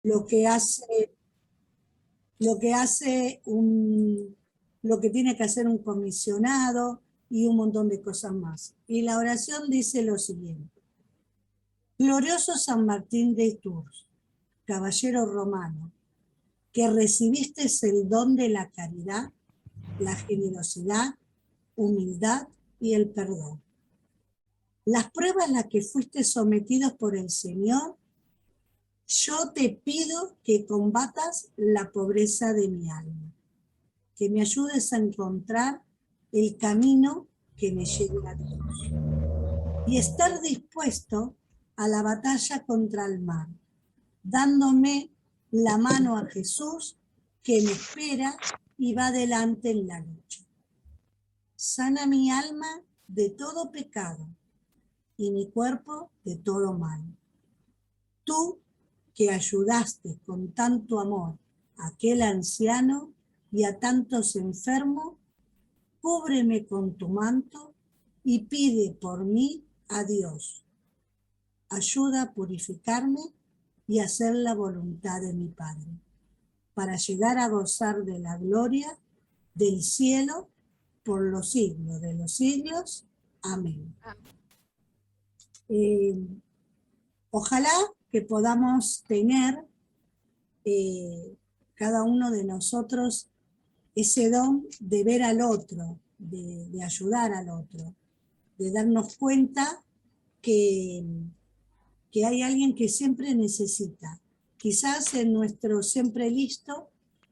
lo que hace, lo que tiene que hacer un comisionado y un montón de cosas más. Y la oración dice lo siguiente: glorioso San Martín de Tours, caballero romano, que recibiste el don de la caridad, la generosidad, humildad y el perdón. Las pruebas a las que fuiste sometidos por el Señor, yo te pido que combatas la pobreza de mi alma, que me ayudes a encontrar el camino que me lleve a Dios y estar dispuesto a la batalla contra el mal, dándome la mano a Jesús que me espera y va adelante en la lucha. Sana mi alma de todo pecado y mi cuerpo de todo mal. Tú que ayudaste con tanto amor a aquel anciano y a tantos enfermos, cúbreme con tu manto y pide por mí a Dios. Ayuda a purificarme y hacer la voluntad de mi Padre, para llegar a gozar de la gloria del cielo por los siglos de los siglos. Amén. Ojalá que podamos tener cada uno de nosotros ese don de ver al otro, de ayudar al otro, de darnos cuenta que hay alguien que siempre necesita. Quizás en nuestro siempre listo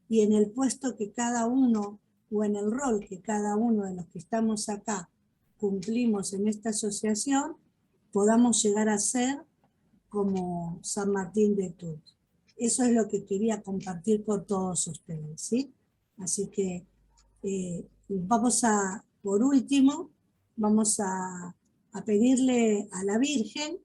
y en el puesto que cada uno, o en el rol que cada uno de los que estamos acá cumplimos en esta asociación, podamos llegar a ser como San Martín de Tours. Eso es lo que quería compartir con todos ustedes, ¿sí? Así que por último, vamos a pedirle a la Virgen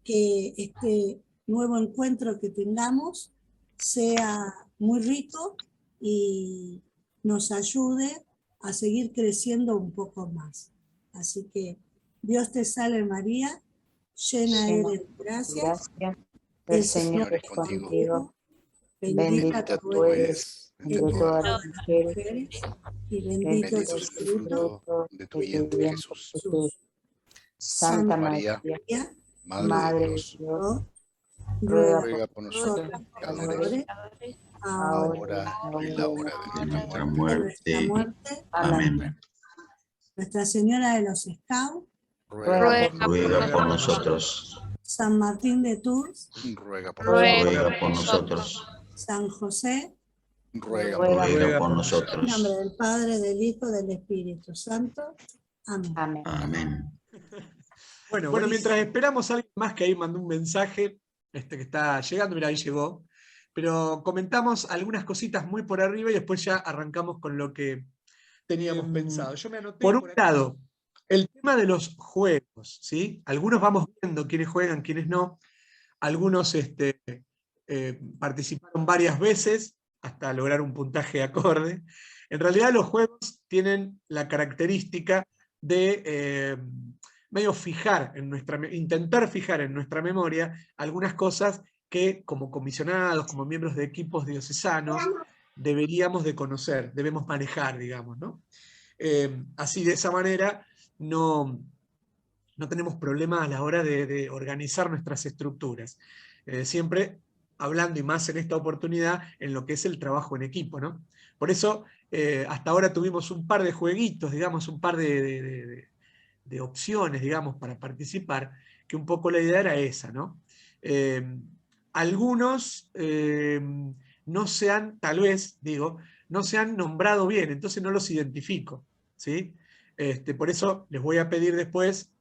que este nuevo encuentro que tengamos sea muy rico y nos ayude a seguir creciendo un poco más. Así que Dios te salve María, llena eres de gracia, el Señor es contigo, bendita tú eres entre todas las mujeres y bendito es el fruto de tu vientre, Jesús. Jesús. Santa María, Madre de Dios, ruega por nosotros pecadores, ahora y la hora de nuestra muerte. Amén. Nuestra Señora de los Scouts, ruega por nosotros. San Martín de Tours, ruega por nosotros. San José, ruega por nosotros. En nombre del Padre, del Hijo, del Espíritu Santo. Amén. Amén. Bueno, mientras esperamos a alguien más que ahí mandó un mensaje, que está llegando, mira, ahí llegó, pero comentamos algunas cositas muy por arriba y después ya arrancamos con lo que teníamos pensado. Yo me anoté por un lado, el tema de los juegos, ¿sí? Algunos vamos viendo quiénes juegan, quiénes no. Algunos participaron varias veces hasta lograr un puntaje acorde. En realidad los juegos tienen la característica de medio intentar fijar en nuestra memoria algunas cosas que como comisionados, como miembros de equipos diocesanos, deberíamos de conocer, debemos manejar, digamos, ¿no? Así de esa manera no tenemos problemas a la hora de organizar nuestras estructuras. Siempre hablando, y más en esta oportunidad, en lo que es el trabajo en equipo, ¿no? Por eso, hasta ahora tuvimos un par de jueguitos, digamos, un par de opciones, digamos, para participar, que un poco la idea era esa, ¿no? Algunos no se han, tal vez, digo, no se han nombrado bien, entonces no los identifico, ¿sí? Por eso les voy a pedir después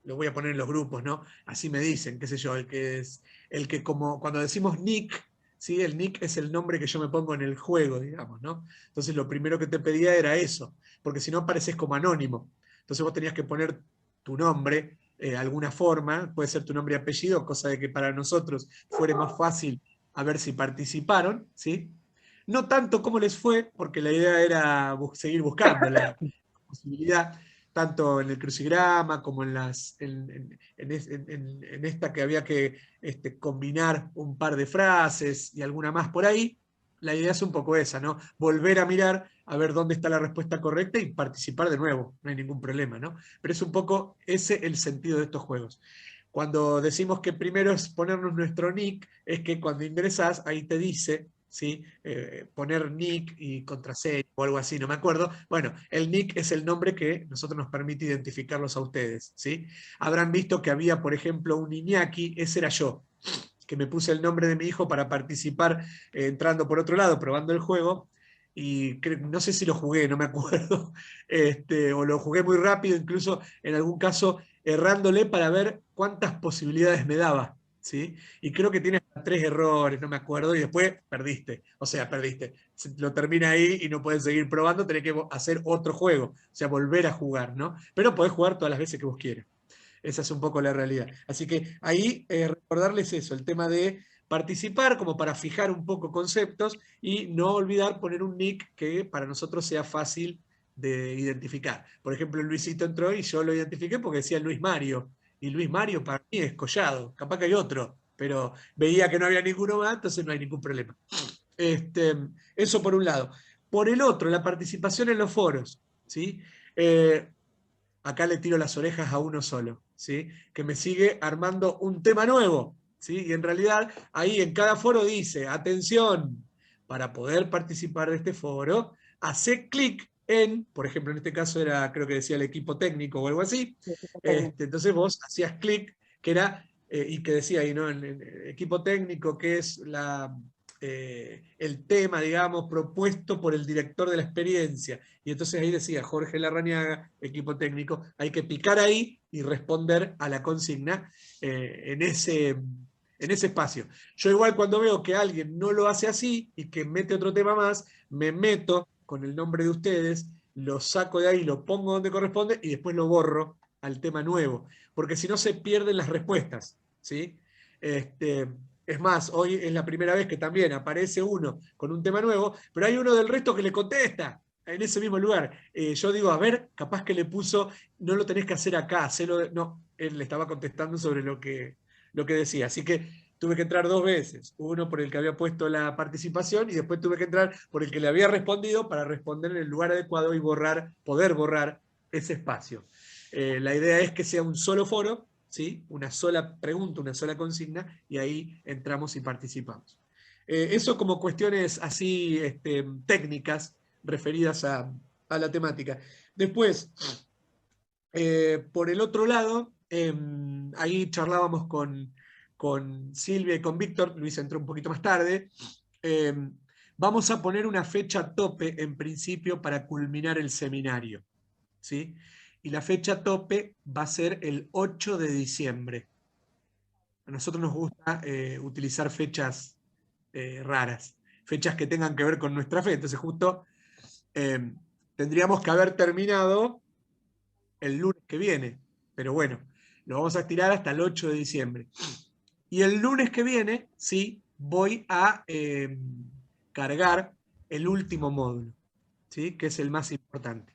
lo voy a poner en los grupos, ¿no? Así me dicen, qué sé yo, el que como cuando decimos nick, ¿sí? El nick es el nombre que yo me pongo en el juego, digamos, ¿no? Entonces lo primero que te pedía era eso, porque si no apareces como anónimo. Entonces vos tenías que poner tu nombre, alguna forma, puede ser tu nombre y apellido, cosa de que para nosotros fuera más fácil a ver si participaron, ¿sí? No tanto cómo les fue, porque la idea era seguir buscando la posibilidad, tanto en el crucigrama como en esta que había que combinar un par de frases y alguna más por ahí. La idea es un poco esa, ¿no? Volver a mirar a ver dónde está la respuesta correcta y participar de nuevo, no hay ningún problema, ¿no? Pero es un poco ese el sentido de estos juegos. Cuando decimos que primero es ponernos nuestro nick, es que cuando ingresás, ahí te dice, ¿sí? Poner nick y contraseña o algo así, no me acuerdo. Bueno, el nick es el nombre que nosotros nos permite identificarlos a ustedes, ¿sí? Habrán visto que había, por ejemplo, un Iñaki, ese era yo, que me puse el nombre de mi hijo para participar entrando por otro lado, probando el juego, y no sé si lo jugué, no me acuerdo, o lo jugué muy rápido, incluso en algún caso errándole para ver cuántas posibilidades me daba, ¿sí? Y creo que tiene hasta 3 errores, no me acuerdo, y después perdiste, o sea, perdiste. Lo termina ahí y no puedes seguir probando, tenés que hacer otro juego, o sea, volver a jugar, ¿no? Pero podés jugar todas las veces que vos quieras. Esa es un poco la realidad. Así que ahí recordarles eso, el tema de participar como para fijar un poco conceptos y no olvidar poner un nick que para nosotros sea fácil de identificar. Por ejemplo, Luisito entró y yo lo identifiqué porque decía Luis Mario. Y Luis Mario para mí es Collado. Capaz que hay otro, pero veía que no había ninguno más, entonces no hay ningún problema. Eso por un lado. Por el otro, la participación en los foros, ¿sí? Acá le tiro las orejas a uno solo, ¿sí? Que me sigue armando un tema nuevo, ¿sí? Y en realidad ahí en cada foro dice, atención, para poder participar de este foro, hace clic en, por ejemplo, en este caso era, creo que decía el equipo técnico o algo así, entonces vos hacías clic, que era, y que decía ahí, ¿no? En equipo técnico, que es el tema, digamos, propuesto por el director de la experiencia. Y entonces ahí decía Jorge Larrañaga, equipo técnico, hay que picar ahí y responder a la consigna en ese espacio. Yo igual cuando veo que alguien no lo hace así y que mete otro tema más, me meto con el nombre de ustedes, lo saco de ahí, lo pongo donde corresponde y después lo borro al tema nuevo, porque si no se pierden las respuestas, ¿sí? Es más, hoy es la primera vez que también aparece uno con un tema nuevo, pero hay uno del resto que le contesta en ese mismo lugar. Yo digo, a ver, capaz que le puso, no lo tenés que hacer acá, hacelo. No, él le estaba contestando sobre lo que decía. Así que tuve que entrar 2 veces. Uno por el que había puesto la participación y después tuve que entrar por el que le había respondido para responder en el lugar adecuado y poder borrar ese espacio. La idea es que sea un solo foro, ¿sí? Una sola pregunta, una sola consigna, y ahí entramos y participamos. Eso como cuestiones así técnicas referidas a la temática. Después, por el otro lado, ahí charlábamos con Silvia y con Víctor, Luis entró un poquito más tarde, vamos a poner una fecha tope en principio para culminar el seminario, ¿sí? Y la fecha tope va a ser el 8 de diciembre. A nosotros nos gusta utilizar fechas raras, fechas que tengan que ver con nuestra fe. Entonces justo tendríamos que haber terminado el lunes que viene, pero bueno, lo vamos a estirar hasta el 8 de diciembre. Y el lunes que viene, sí, voy a cargar el último módulo, ¿sí? Que es el más importante.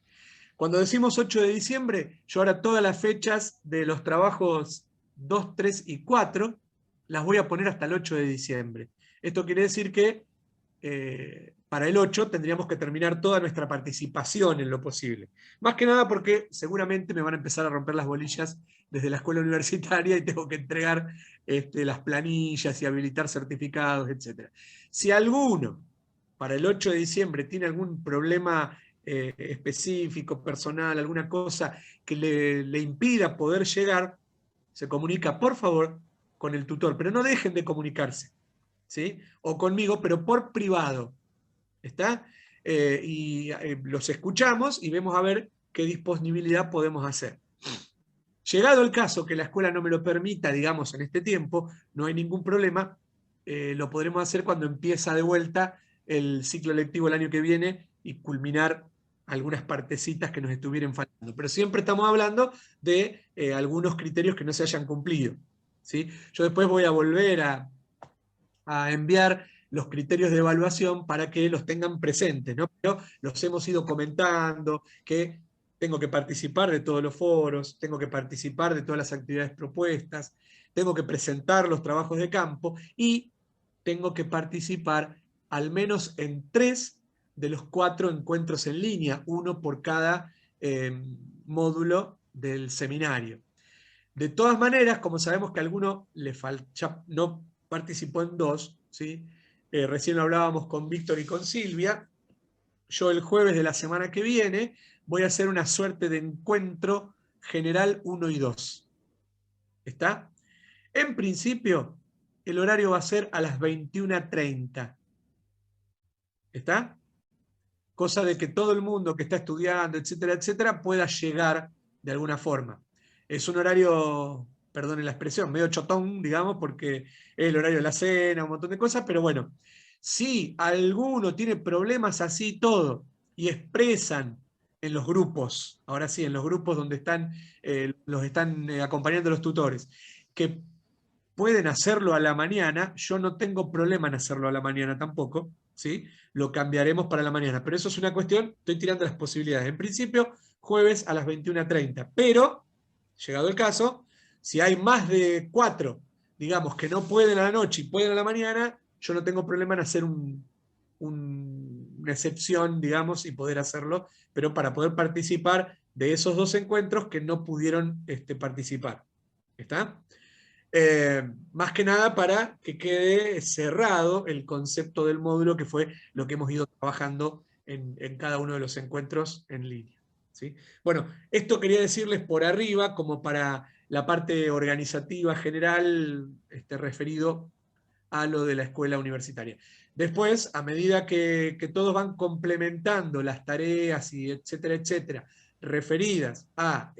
Cuando decimos 8 de diciembre, yo ahora todas las fechas de los trabajos 2, 3 y 4 las voy a poner hasta el 8 de diciembre. Esto quiere decir que para el 8 tendríamos que terminar toda nuestra participación en lo posible. Más que nada porque seguramente me van a empezar a romper las bolillas desde la escuela universitaria y tengo que entregar las planillas y habilitar certificados, etc. Si alguno para el 8 de diciembre tiene algún problema específico, personal, alguna cosa que le impida poder llegar, se comunica, por favor, con el tutor, pero no dejen de comunicarse, ¿sí? O conmigo, pero por privado, ¿está? Y los escuchamos y vemos a ver qué disponibilidad podemos hacer. Llegado el caso que la escuela no me lo permita, digamos, en este tiempo, no hay ningún problema, lo podremos hacer cuando empieza de vuelta el ciclo lectivo el año que viene y culminar algunas partecitas que nos estuvieran faltando. Pero siempre estamos hablando de algunos criterios que no se hayan cumplido, ¿sí? Yo después voy a volver a enviar los criterios de evaluación para que los tengan presentes, ¿no? Pero los hemos ido comentando, que tengo que participar de todos los foros, tengo que participar de todas las actividades propuestas, tengo que presentar los trabajos de campo y tengo que participar al menos en 3 de los 4 encuentros en línea, uno por cada módulo del seminario. De todas maneras, como sabemos que a alguno ya no participó en 2, ¿sí? Recién lo hablábamos con Víctor y con Silvia, yo el jueves de la semana que viene voy a hacer una suerte de encuentro general 1 y 2. ¿Está? En principio, el horario va a ser a las 21:30. ¿Está? Cosa de que todo el mundo que está estudiando, etcétera, etcétera, pueda llegar de alguna forma. Es un horario, perdonen la expresión, medio chotón, digamos, porque es el horario de la cena, un montón de cosas, pero bueno, si alguno tiene problemas así todo y expresan en los grupos, ahora sí, en los grupos donde están, los están acompañando los tutores, que pueden hacerlo a la mañana, yo no tengo problema en hacerlo a la mañana tampoco, ¿sí? Lo cambiaremos para la mañana, pero eso es una cuestión, estoy tirando las posibilidades. En principio, jueves a las 21:30, pero, llegado el caso, si hay más de 4, digamos, que no pueden a la noche y pueden a la mañana, yo no tengo problema en hacer una excepción, digamos, y poder hacerlo, pero para poder participar de esos 2 encuentros que no pudieron participar. ¿Está? Más que nada para que quede cerrado el concepto del módulo, que fue lo que hemos ido trabajando en cada uno de los encuentros en línea, ¿sí? Bueno, esto quería decirles por arriba, como para la parte organizativa general, referido a lo de la escuela universitaria. Después, a medida que todos van complementando las tareas, y etcétera, etcétera, referidas a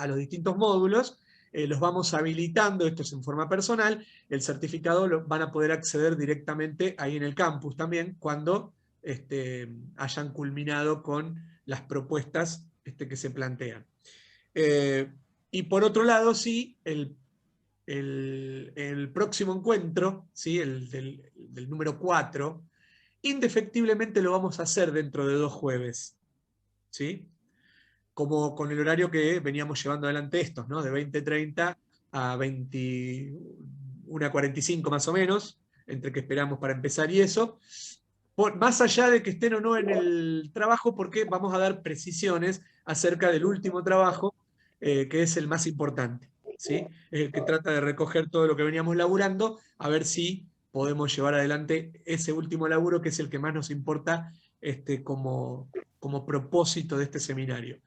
los distintos módulos, los vamos habilitando, esto es en forma personal, el certificado lo van a poder acceder directamente ahí en el campus también, cuando hayan culminado con las propuestas que se plantean. Y por otro lado, sí, el próximo encuentro, ¿sí? el del número 4, indefectiblemente lo vamos a hacer dentro de 2 jueves, ¿sí? Como con el horario que veníamos llevando adelante estos, ¿no? De 20:30 a 21:45 más o menos, entre que esperamos para empezar y eso. Más allá de que estén o no en el trabajo, porque vamos a dar precisiones acerca del último trabajo, que es el más importante, ¿sí? Es el que trata de recoger todo lo que veníamos laburando, a ver si podemos llevar adelante ese último laburo, que es el que más nos importa como propósito de este seminario.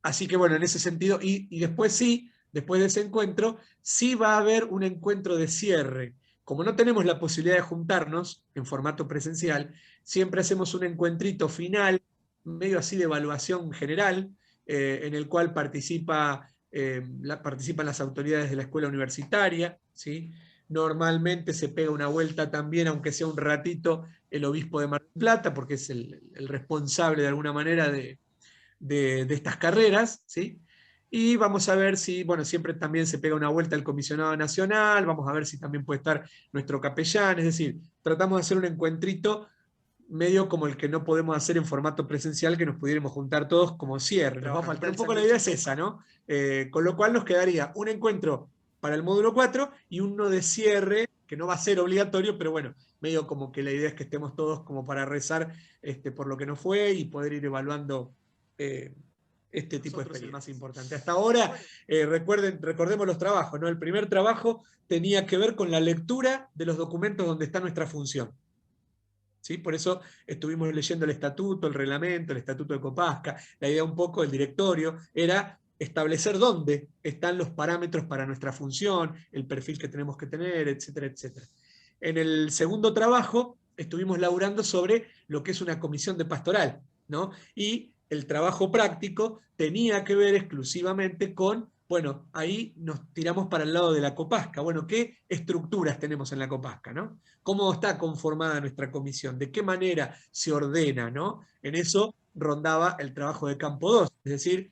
Así que bueno, en ese sentido, y después sí, después de ese encuentro, sí va a haber un encuentro de cierre. Como no tenemos la posibilidad de juntarnos en formato presencial, siempre hacemos un encuentrito final, medio así de evaluación general, en el cual participan las autoridades de la escuela universitaria, ¿sí? Normalmente se pega una vuelta también, aunque sea un ratito, el obispo de Mar del Plata, porque es el responsable de alguna manera de estas carreras, ¿sí? Y vamos a ver si, bueno, siempre también se pega una vuelta el comisionado nacional, vamos a ver si también puede estar nuestro capellán, es decir, tratamos de hacer un encuentrito medio como el que no podemos hacer en formato presencial, que nos pudiéramos juntar todos como cierre. Pero un poco la idea es esa, ¿no? Con lo cual nos quedaría un encuentro para el módulo 4 y uno de cierre, que no va a ser obligatorio, pero bueno, medio como que la idea es que estemos todos como para rezar por lo que no fue y poder ir evaluando este tipo de experiencia más importante. Hasta ahora, recordemos los trabajos, ¿no? El primer trabajo tenía que ver con la lectura de los documentos donde está nuestra función, ¿sí? Por eso estuvimos leyendo el estatuto, el reglamento, el estatuto de Copasca. La idea un poco del directorio era establecer dónde están los parámetros para nuestra función, el perfil que tenemos que tener, etcétera, etcétera. En el segundo trabajo estuvimos laburando sobre lo que es una comisión de pastoral, ¿no? Y el trabajo práctico tenía que ver exclusivamente con, bueno, ahí nos tiramos para el lado de la Copasca. Bueno, ¿qué estructuras tenemos en la Copasca, ¿no? ¿Cómo está conformada nuestra comisión? ¿De qué manera se ordena, ¿no? En eso rondaba el trabajo de campo 2, es decir,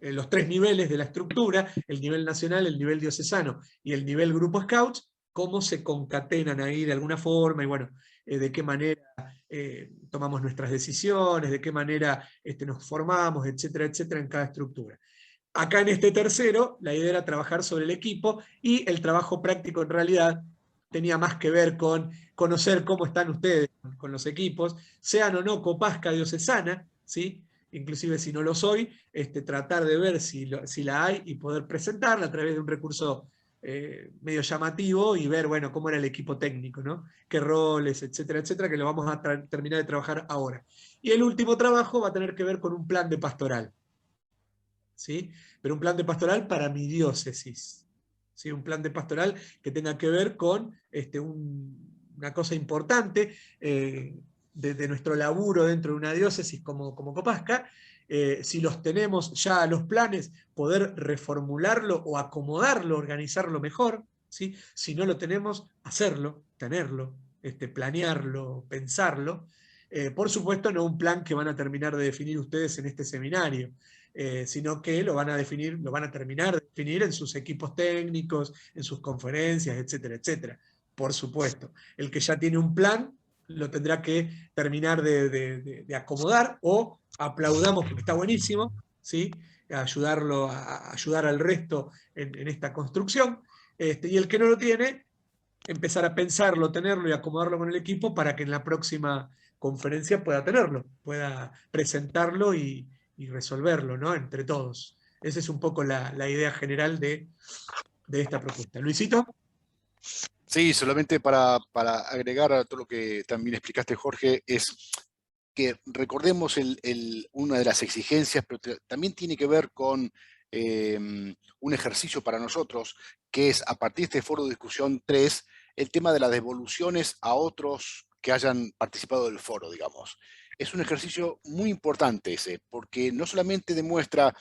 los 3 niveles de la estructura, el nivel nacional, el nivel diocesano y el nivel grupo Scouts, cómo se concatenan ahí de alguna forma, y bueno, de qué manera tomamos nuestras decisiones, de qué manera nos formamos, etcétera, etcétera, en cada estructura. Acá en este tercero, la idea era trabajar sobre el equipo, y el trabajo práctico en realidad tenía más que ver con conocer cómo están ustedes con los equipos, sean o no copasca diocesana, ¿sí? Inclusive si no lo soy, tratar de ver si la hay y poder presentarla a través de un recurso medio llamativo, y ver, bueno, cómo era el equipo técnico, ¿no? Qué roles, etcétera, etcétera, que lo vamos a terminar de trabajar ahora. Y el último trabajo va a tener que ver con un plan de pastoral, ¿sí? Pero un plan de pastoral para mi diócesis, ¿sí? Un plan de pastoral que tenga que ver con una cosa importante de nuestro laburo dentro de una diócesis como Copasca. Si los tenemos ya los planes, poder reformularlo o acomodarlo, organizarlo mejor, ¿sí? Si no lo tenemos, hacerlo, tenerlo, planearlo, pensarlo. Por supuesto, no un plan que van a terminar de definir ustedes en este seminario, sino que lo van a definir, lo van a terminar de definir en sus equipos técnicos, en sus conferencias, etcétera, etcétera. Por supuesto, el que ya tiene un plan lo tendrá que terminar de acomodar, o aplaudamos porque está buenísimo, ¿sí? Ayudarlo a ayudar al resto en esta construcción, y el que no lo tiene, empezar a pensarlo, tenerlo y acomodarlo con el equipo para que en la próxima conferencia pueda tenerlo, pueda presentarlo y resolverlo, ¿no? Entre todos. Esa es un poco la idea general de esta propuesta. Luisito. Sí, solamente para agregar a todo lo que también explicaste, Jorge, es que recordemos una de las exigencias, pero también tiene que ver con un ejercicio para nosotros, que es, a partir de este foro de discusión 3, el tema de las devoluciones a otros que hayan participado del foro, digamos. Es un ejercicio muy importante ese, porque no solamente demuestra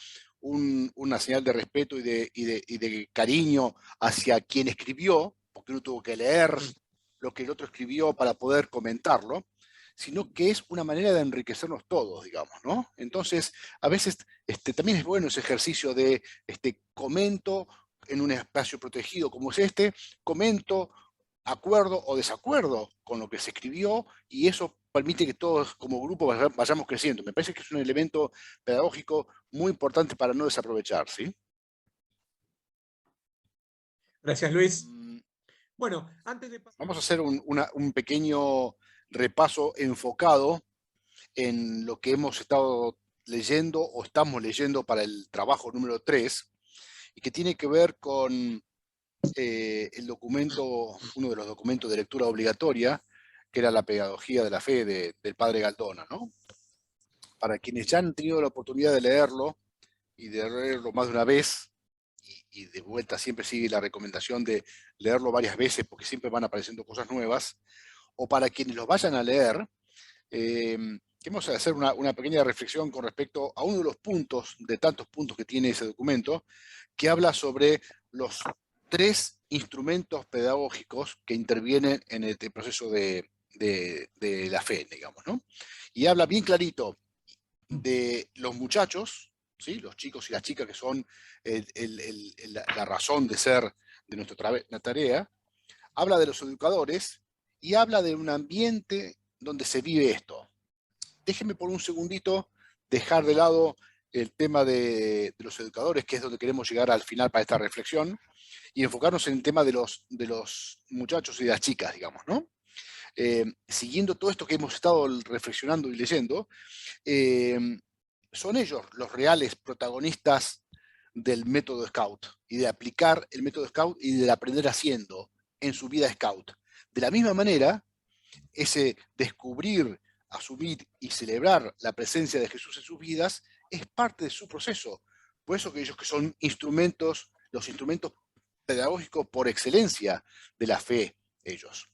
una señal de respeto y de cariño hacia quien escribió, porque uno tuvo que leer lo que el otro escribió para poder comentarlo, sino que es una manera de enriquecernos todos, digamos, ¿no? Entonces, a veces también es bueno ese ejercicio de comento en un espacio protegido como es comento, acuerdo o desacuerdo con lo que se escribió, y eso permite que todos como grupo vayamos creciendo. Me parece que es un elemento pedagógico muy importante para no desaprovechar, ¿sí? Gracias, Luis. Bueno, antes de pasar... Vamos a hacer un pequeño repaso enfocado en lo que hemos estado leyendo o estamos leyendo para el trabajo número 3, y que tiene que ver con el documento, uno de los documentos de lectura obligatoria, que era la pedagogía de la fe del padre Galdona, ¿no? Para quienes ya han tenido la oportunidad de leerlo, y de leerlo más de una vez, y de vuelta siempre sigue la recomendación de leerlo varias veces porque siempre van apareciendo cosas nuevas, o para quienes los vayan a leer, queremos hacer una pequeña reflexión con respecto a uno de los puntos, de tantos puntos que tiene ese documento, que habla sobre los 3 instrumentos pedagógicos que intervienen en el proceso de la fe, digamos, ¿no? Y habla bien clarito de los muchachos, ¿sí? Los chicos y las chicas que son la razón de ser de nuestra tarea, habla de los educadores y habla de un ambiente donde se vive esto. Déjenme por un segundito dejar de lado el tema de los educadores, que es donde queremos llegar al final para esta reflexión, y enfocarnos en el tema de los muchachos y de las chicas, digamos, ¿no? Siguiendo todo esto que hemos estado reflexionando y leyendo, son ellos los reales protagonistas del método Scout, y de aplicar el método Scout y de aprender haciendo en su vida Scout. De la misma manera, ese descubrir, asumir y celebrar la presencia de Jesús en sus vidas es parte de su proceso. Por eso que ellos que son instrumentos, los instrumentos pedagógicos por excelencia de la fe, ellos.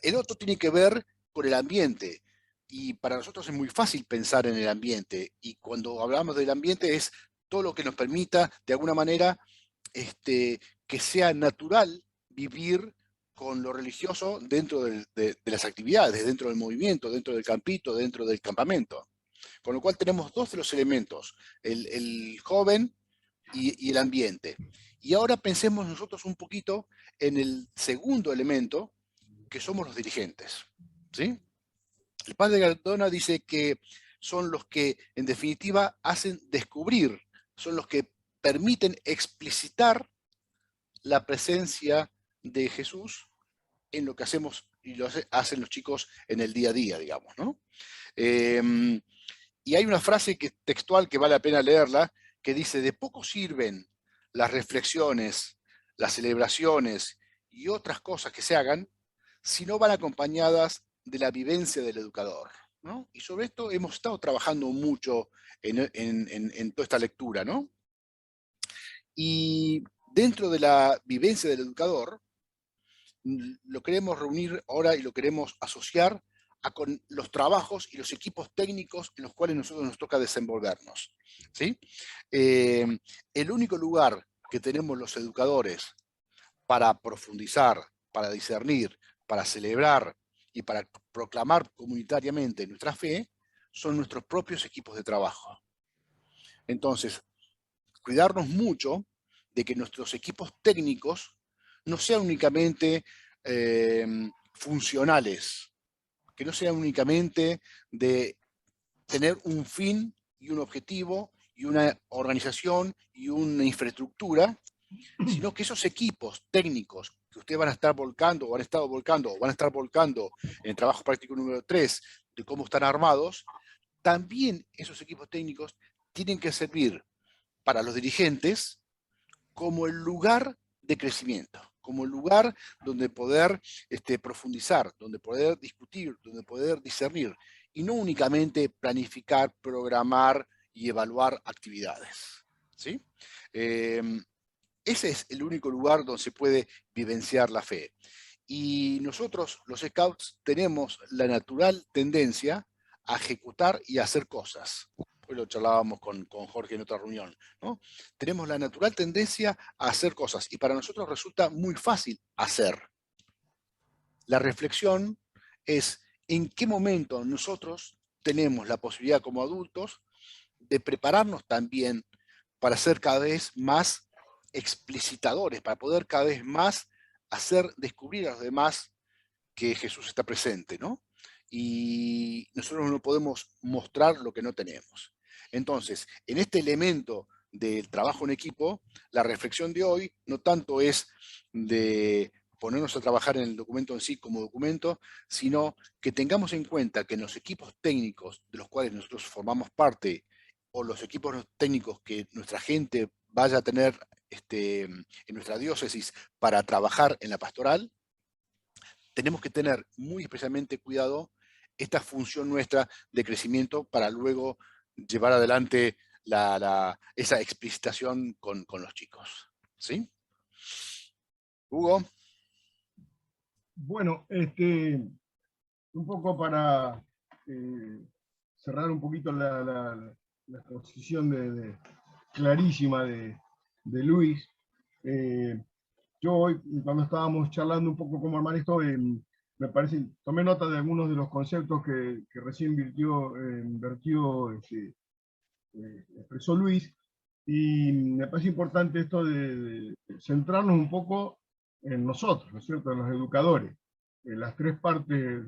El otro tiene que ver con el ambiente, y para nosotros es muy fácil pensar en el ambiente, y cuando hablamos del ambiente es todo lo que nos permita, de alguna manera, que sea natural vivir con lo religioso dentro de las actividades, dentro del movimiento, dentro del campito, dentro del campamento. Con lo cual tenemos 2 de los elementos, el joven y el ambiente. Y ahora pensemos nosotros un poquito en el segundo elemento, que somos los dirigentes, ¿sí? El padre Cardona dice que son los que, en definitiva, hacen descubrir, son los que permiten explicitar la presencia de Jesús en lo que hacemos y lo hacen los chicos en el día a día, digamos, ¿no? Y hay una frase textual que vale la pena leerla, que dice: de poco sirven las reflexiones, las celebraciones y otras cosas que se hagan si no van acompañadas de la vivencia del educador, ¿no? Y sobre esto hemos estado trabajando mucho en toda esta lectura, ¿no? Y dentro de la vivencia del educador, lo queremos reunir ahora y lo queremos asociar con los trabajos y los equipos técnicos en los cuales nosotros nos toca desenvolvernos, ¿sí? El único lugar que tenemos los educadores para profundizar, para discernir, para celebrar y para proclamar comunitariamente nuestra fe son nuestros propios equipos de trabajo. Entonces, cuidarnos mucho de que nuestros equipos técnicos no sean únicamente funcionales, que no sean únicamente de tener un fin y un objetivo y una organización y una infraestructura, sino que esos equipos técnicos que ustedes van a estar volcando, o han estado volcando, o van a estar volcando en el trabajo práctico número 3, de cómo están armados, también esos equipos técnicos tienen que servir para los dirigentes como el lugar de crecimiento, como el lugar donde poder profundizar, donde poder discutir, donde poder discernir, y no únicamente planificar, programar y evaluar actividades, ¿sí? Ese es el único lugar donde se puede vivenciar la fe. Y nosotros, los scouts, tenemos la natural tendencia a ejecutar y a hacer cosas. Hoy lo charlábamos con Jorge en otra reunión, ¿no? Tenemos la natural tendencia a hacer cosas y para nosotros resulta muy fácil hacer. La reflexión es en qué momento nosotros tenemos la posibilidad como adultos de prepararnos también para ser cada vez más explicitadores, para poder cada vez más hacer descubrir a los demás que Jesús está presente, ¿no? Y nosotros no podemos mostrar lo que no tenemos. Entonces, en este elemento del trabajo en equipo, la reflexión de hoy no tanto es de ponernos a trabajar en el documento en sí como documento, sino que tengamos en cuenta que en los equipos técnicos de los cuales nosotros formamos parte, o los equipos técnicos que nuestra gente vaya a tener en nuestra diócesis para trabajar en la pastoral, tenemos que tener muy especialmente cuidado esta función nuestra de crecimiento para luego llevar adelante esa explicitación con los chicos. ¿Sí? Hugo. Bueno, un poco para cerrar un poquito la exposición clarísima de Luis. Yo hoy, cuando estábamos charlando un poco como hermano esto, me parece, tomé nota de algunos de los conceptos que recién expresó Luis, y me parece importante esto de centrarnos un poco en nosotros, ¿no es cierto?, en los educadores. Las tres partes,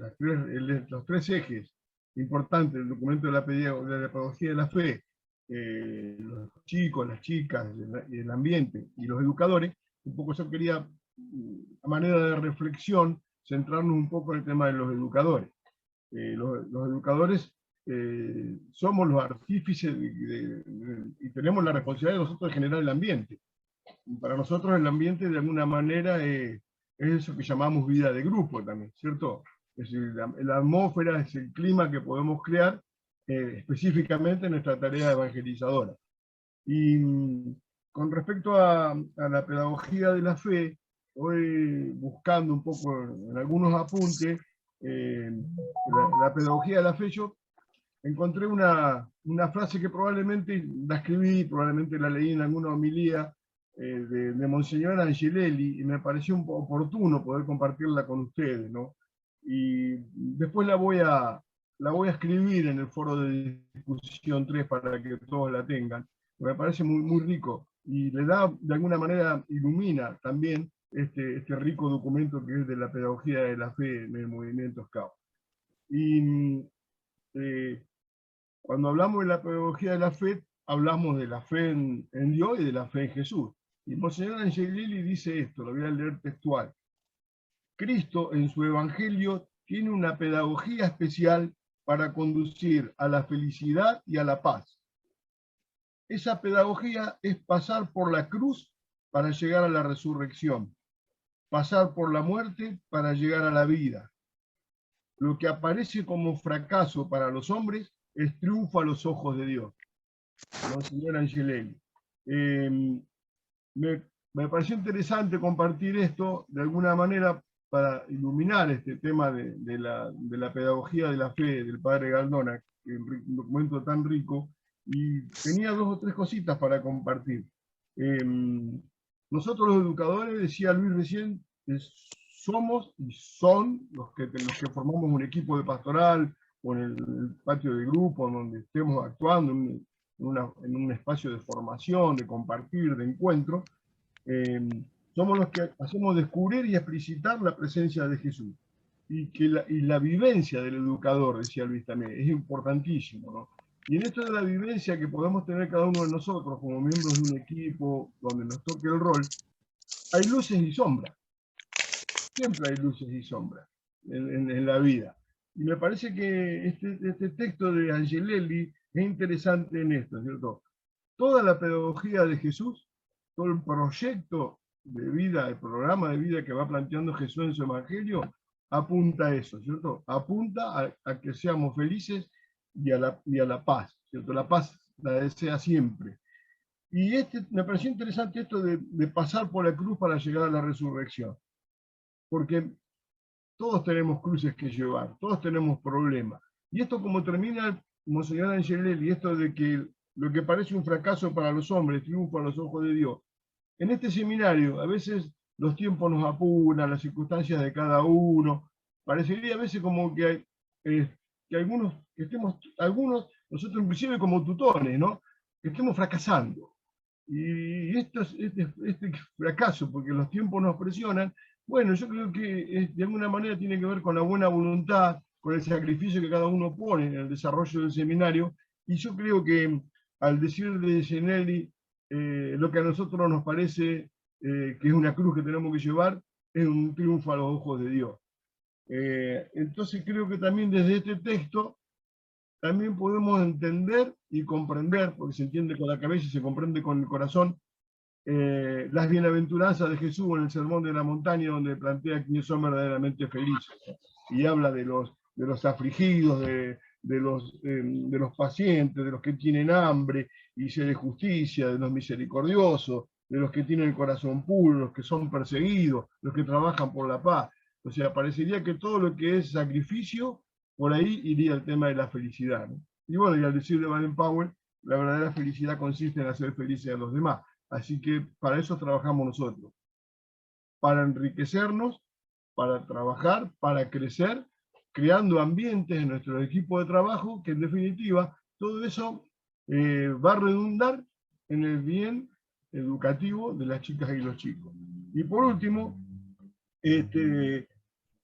los tres ejes importantes del documento de la pedagogía de la fe, los chicos, las chicas, el ambiente y los educadores. Un poco yo quería, a manera de reflexión, centrarnos un poco en el tema de los educadores. Los educadores somos los artífices y tenemos la responsabilidad de nosotros de generar el ambiente. Para nosotros el ambiente de alguna manera es eso que llamamos vida de grupo también, ¿cierto? Es decir, la atmósfera es el clima que podemos crear específicamente en nuestra tarea evangelizadora. Y con respecto a la pedagogía de la fe, voy buscando un poco en algunos apuntes la pedagogía de la fe. Yo encontré una frase que probablemente la escribí, probablemente la leí en alguna homilía de Monseñor Angelelli, y me pareció un poco oportuno poder compartirla con ustedes, ¿no? Y después la voy a escribir en el foro de discusión 3 para que todos la tengan. Me parece muy, muy rico y le da, de alguna manera, ilumina también este rico documento que es de la pedagogía de la fe en el movimiento Scout. Y cuando hablamos de la pedagogía de la fe, hablamos de la fe en Dios y de la fe en Jesús. Y Monseñor Angelelli dice esto, lo voy a leer textual. Cristo en su evangelio tiene una pedagogía especial para conducir a la felicidad y a la paz. Esa pedagogía es pasar por la cruz para llegar a la resurrección, pasar por la muerte para llegar a la vida. Lo que aparece como fracaso para los hombres es triunfo a los ojos de Dios. Monseñor Angelelli. Me pareció interesante compartir esto de alguna manera para iluminar este tema de la pedagogía de la fe del padre Galdona, un documento tan rico, y tenía 2 o 3 cositas para compartir. Nosotros los educadores, decía Luis recién, somos y son los que formamos un equipo de pastoral o en el patio de grupo donde estemos actuando en un espacio de formación, de compartir, de encuentro. Somos los que hacemos descubrir y explicitar la presencia de Jesús. Y la vivencia del educador, decía Luis también, es importantísimo, ¿no? Y en esto de la vivencia que podemos tener cada uno de nosotros como miembros de un equipo donde nos toque el rol, hay luces y sombras. Siempre hay luces y sombras en la vida. Y me parece que este texto de Angelelli es interesante en esto, ¿cierto? Toda la pedagogía de Jesús, todo el proyecto de vida, el programa de vida que va planteando Jesús en su Evangelio, apunta a eso, ¿cierto? Apunta a que seamos felices y a la paz, ¿cierto? La paz la desea siempre. Y me pareció interesante esto de pasar por la cruz para llegar a la resurrección. Porque todos tenemos cruces que llevar, todos tenemos problemas. Y esto como termina Monseñor Angelelli, esto de que lo que parece un fracaso para los hombres, triunfo a los ojos de Dios. En este seminario, a veces los tiempos nos apuran, las circunstancias de cada uno. Parecería a veces como que algunos, nosotros inclusive como tutones, ¿no? Que estemos fracasando. Y este fracaso, porque los tiempos nos presionan, bueno, yo creo que de alguna manera tiene que ver con la buena voluntad, con el sacrificio que cada uno pone en el desarrollo del seminario, y yo creo que al decir de Angelelli lo que a nosotros nos parece que es una cruz que tenemos que llevar, es un triunfo a los ojos de Dios. Entonces creo que también desde este texto también podemos entender y comprender, porque se entiende con la cabeza y se comprende con el corazón, las bienaventuranzas de Jesús en el Sermón de la Montaña, donde plantea quiénes son verdaderamente felices, y habla de los afligidos, de los pacientes, de los que tienen hambre y sed de justicia, de los misericordiosos, de los que tienen el corazón puro, los que son perseguidos, los que trabajan por la paz. O sea, parecería que todo lo que es sacrificio, por ahí iría el tema de la felicidad, ¿no? Y bueno, y al decir de Baden-Powell, la verdadera felicidad consiste en hacer felices a los demás. Así que para eso trabajamos nosotros. Para enriquecernos, para trabajar, para crecer, creando ambientes en nuestro equipo de trabajo, que en definitiva todo eso va a redundar en el bien educativo de las chicas y los chicos. Y por último,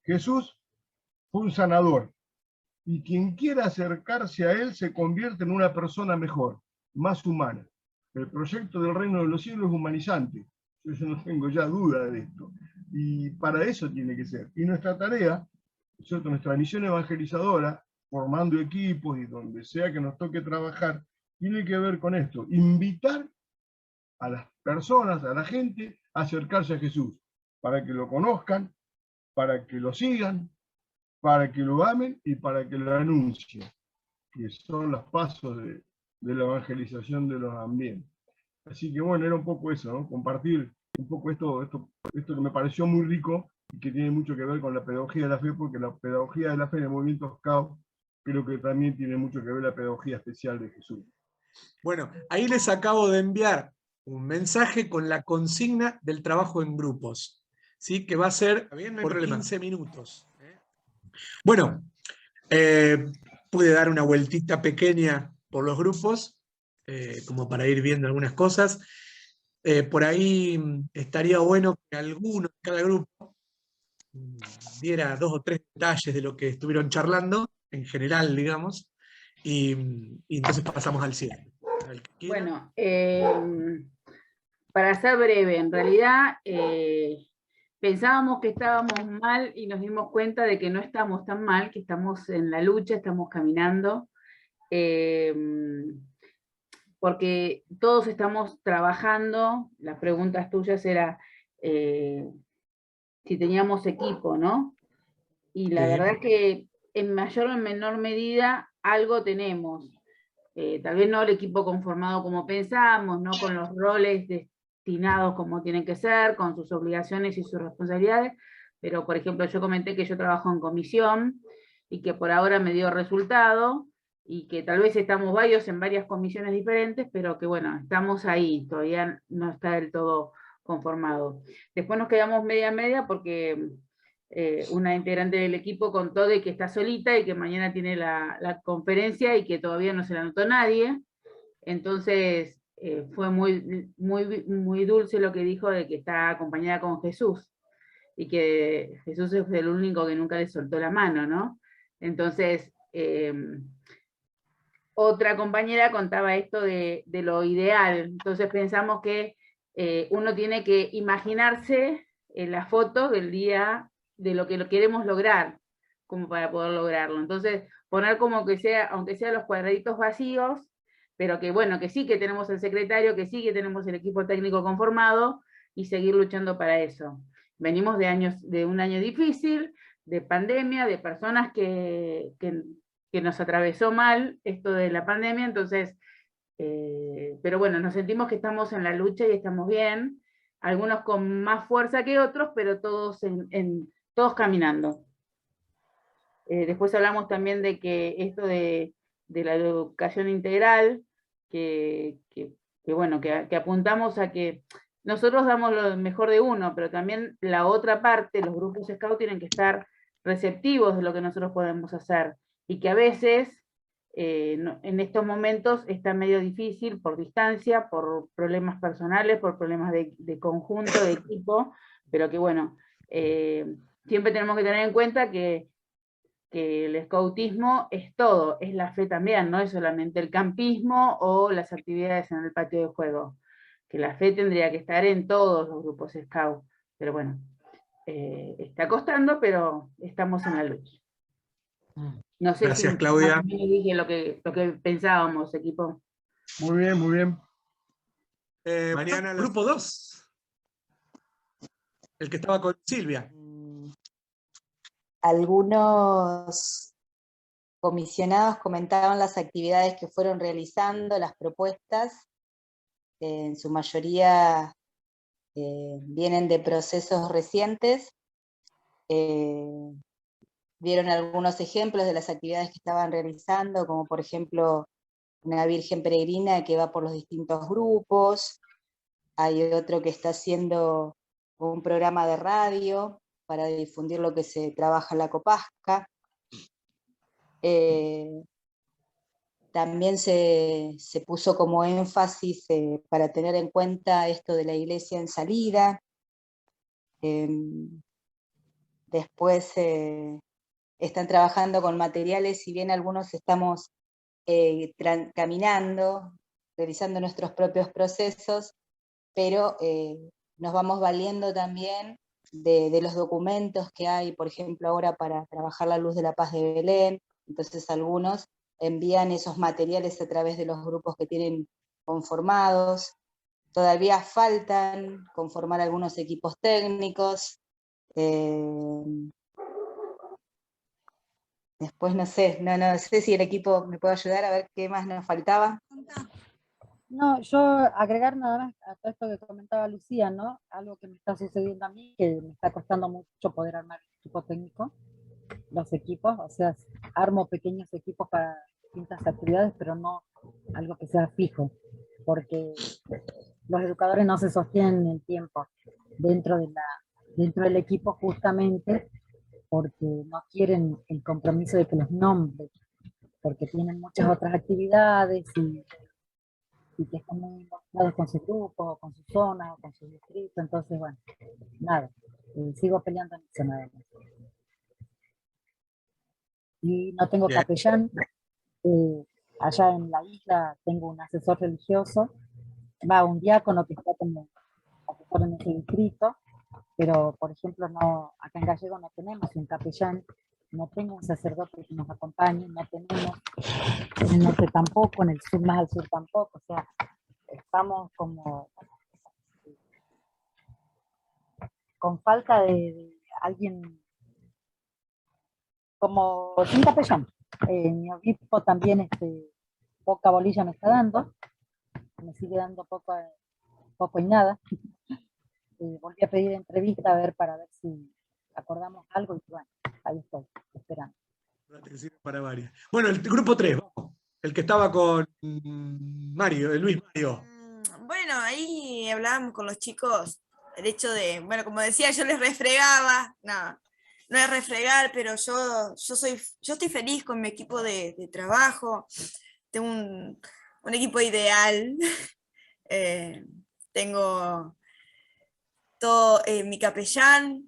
Jesús fue un sanador, y quien quiera acercarse a él se convierte en una persona mejor, más humana. El proyecto del reino de los cielos es humanizante, yo no tengo ya duda de esto, y para eso tiene que ser. Y nuestra tarea, ¿cierto? Nuestra misión evangelizadora, formando equipos y donde sea que nos toque trabajar, tiene que ver con esto, invitar a las personas, a la gente, a acercarse a Jesús, para que lo conozcan, para que lo sigan, para que lo amen y para que lo anuncien, que son los pasos de la evangelización de los ambientes. Así que bueno, era un poco eso, ¿no? Compartir un poco esto que me pareció muy rico y que tiene mucho que ver con la pedagogía de la fe, porque la pedagogía de la fe en el movimiento Scout creo que también tiene mucho que ver la pedagogía especial de Jesús. Bueno, ahí les acabo de enviar un mensaje con la consigna del trabajo en grupos, ¿sí? Que va a ser por 15 minutos. Bueno, pude dar una vueltita pequeña por los grupos, como para ir viendo algunas cosas. Por ahí estaría bueno que alguno de cada grupo diera 2 o 3 detalles de lo que estuvieron charlando, en general, digamos, y entonces pasamos al cierre. Bueno, para ser breve, en realidad pensábamos que estábamos mal y nos dimos cuenta de que no estamos tan mal, que estamos en la lucha, estamos caminando, porque todos estamos trabajando. Las preguntas tuyas era si teníamos equipo, ¿no? Y la verdad es que en mayor o menor medida algo tenemos. Tal vez no el equipo conformado como pensamos, no con los roles destinados como tienen que ser, con sus obligaciones y sus responsabilidades, pero por ejemplo yo comenté que yo trabajo en comisión y que por ahora me dio resultado, y que tal vez estamos varios en varias comisiones diferentes, pero que bueno, estamos ahí, todavía no está del todo conformado. Después nos quedamos media porque una integrante del equipo contó de que está solita y que mañana tiene la conferencia y que todavía no se la anotó nadie. Entonces fue muy dulce lo que dijo de que está acompañada con Jesús, y que Jesús es el único que nunca le soltó la mano, ¿no? Entonces, otra compañera contaba esto de lo ideal. Entonces pensamos que uno tiene que imaginarse en la foto del día de lo que lo queremos lograr, como para poder lograrlo. Entonces, poner como que sea, aunque sea los cuadraditos vacíos, pero que bueno, que sí que tenemos el secretario, que sí que tenemos el equipo técnico conformado, y seguir luchando para eso. Venimos de un año difícil, de pandemia, de personas que nos atravesó mal esto de la pandemia, entonces, pero bueno, nos sentimos que estamos en la lucha y estamos bien, algunos con más fuerza que otros, pero todos todos caminando. Después hablamos también de que esto de la educación integral, que bueno, que apuntamos a que nosotros damos lo mejor de uno, pero también la otra parte, los grupos Scout, tienen que estar receptivos de lo que nosotros podemos hacer, y que a veces, en estos momentos, está medio difícil por distancia, por problemas personales, por problemas de conjunto, de equipo, pero que bueno, siempre tenemos que tener en cuenta que el scoutismo es todo, es la fe también, no es solamente el campismo o las actividades en el patio de juego, que la fe tendría que estar en todos los grupos scout, pero bueno, está costando, pero estamos en la lucha. No sé. Gracias, si Claudia. más o menos dije lo que pensábamos, equipo. Muy bien, muy bien. Mañana grupo 2, el que estaba con Silvia. Algunos comisionados comentaban las actividades que fueron realizando, las propuestas. En su mayoría vienen de procesos recientes. Vieron algunos ejemplos de las actividades que estaban realizando, como por ejemplo una Virgen Peregrina que va por los distintos grupos. Hay otro que está haciendo un programa de radio para difundir lo que se trabaja en la Copasca. También se puso como énfasis para tener en cuenta esto de la iglesia en salida. Después están trabajando con materiales, si bien algunos estamos caminando, realizando nuestros propios procesos, pero nos vamos valiendo también de los documentos que hay, por ejemplo, ahora para trabajar la luz de la paz de Belén. Entonces algunos envían esos materiales a través de los grupos que tienen conformados. Todavía faltan conformar algunos equipos técnicos. Después no sé si el equipo me puede ayudar a ver qué más nos faltaba. No, yo agregar nada más a todo esto que comentaba Lucía, ¿no? Algo que me está sucediendo a mí, que me está costando mucho poder armar el equipo técnico, los equipos, o sea, armo pequeños equipos para distintas actividades, pero no algo que sea fijo, porque los educadores no se sostienen en el tiempo dentro del equipo, justamente porque no quieren el compromiso de que los nombre, porque tienen muchas otras actividades y que están muy involucrados con su grupo, con su zona, o con su distrito. Entonces, bueno, nada, sigo peleando en eso nada más. Y no tengo Bien. capellán. Allá en la isla tengo un asesor religioso, va un diácono que está como asesor en ese distrito, pero por ejemplo no, acá en Gallego no tenemos un capellán, no tengo un sacerdote que nos acompañe, no tenemos, en el norte tampoco, en el sur más al sur tampoco, o sea, estamos como con falta de alguien como sin capellán. Mi obispo también poca bolilla me está dando, me sigue dando poco y nada. Volví a pedir entrevista a ver para ver si acordamos algo y bueno, ahí estoy, esperando. Que sirve para varias. Bueno, el grupo 3, vamos. El que estaba con Mario, Luis Mario. Bueno, ahí hablábamos con los chicos el hecho de, bueno, como decía, yo les refregaba, no es refregar, pero yo estoy feliz con mi equipo de trabajo, tengo un equipo ideal, tengo todo, el capellán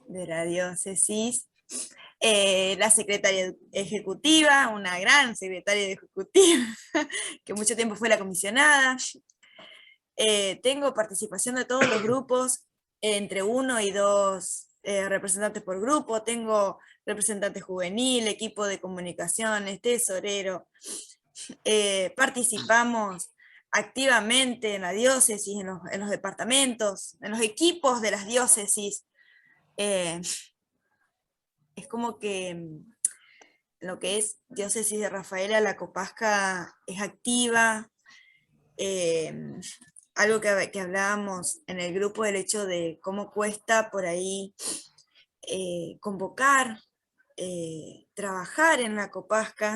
de la diócesis, la secretaria ejecutiva, una gran secretaria ejecutiva, que mucho tiempo fue la comisionada. Tengo participación de todos los grupos, entre 1 y 2 representantes por grupo, tengo representante juvenil, equipo de comunicaciones, tesorero. Participamos activamente en la diócesis, en los departamentos, en los equipos de las diócesis. Es como que lo que es diócesis de Rafaela, la Copasca es activa. Algo que hablábamos en el grupo, del hecho de cómo cuesta por ahí convocar, trabajar en la Copasca.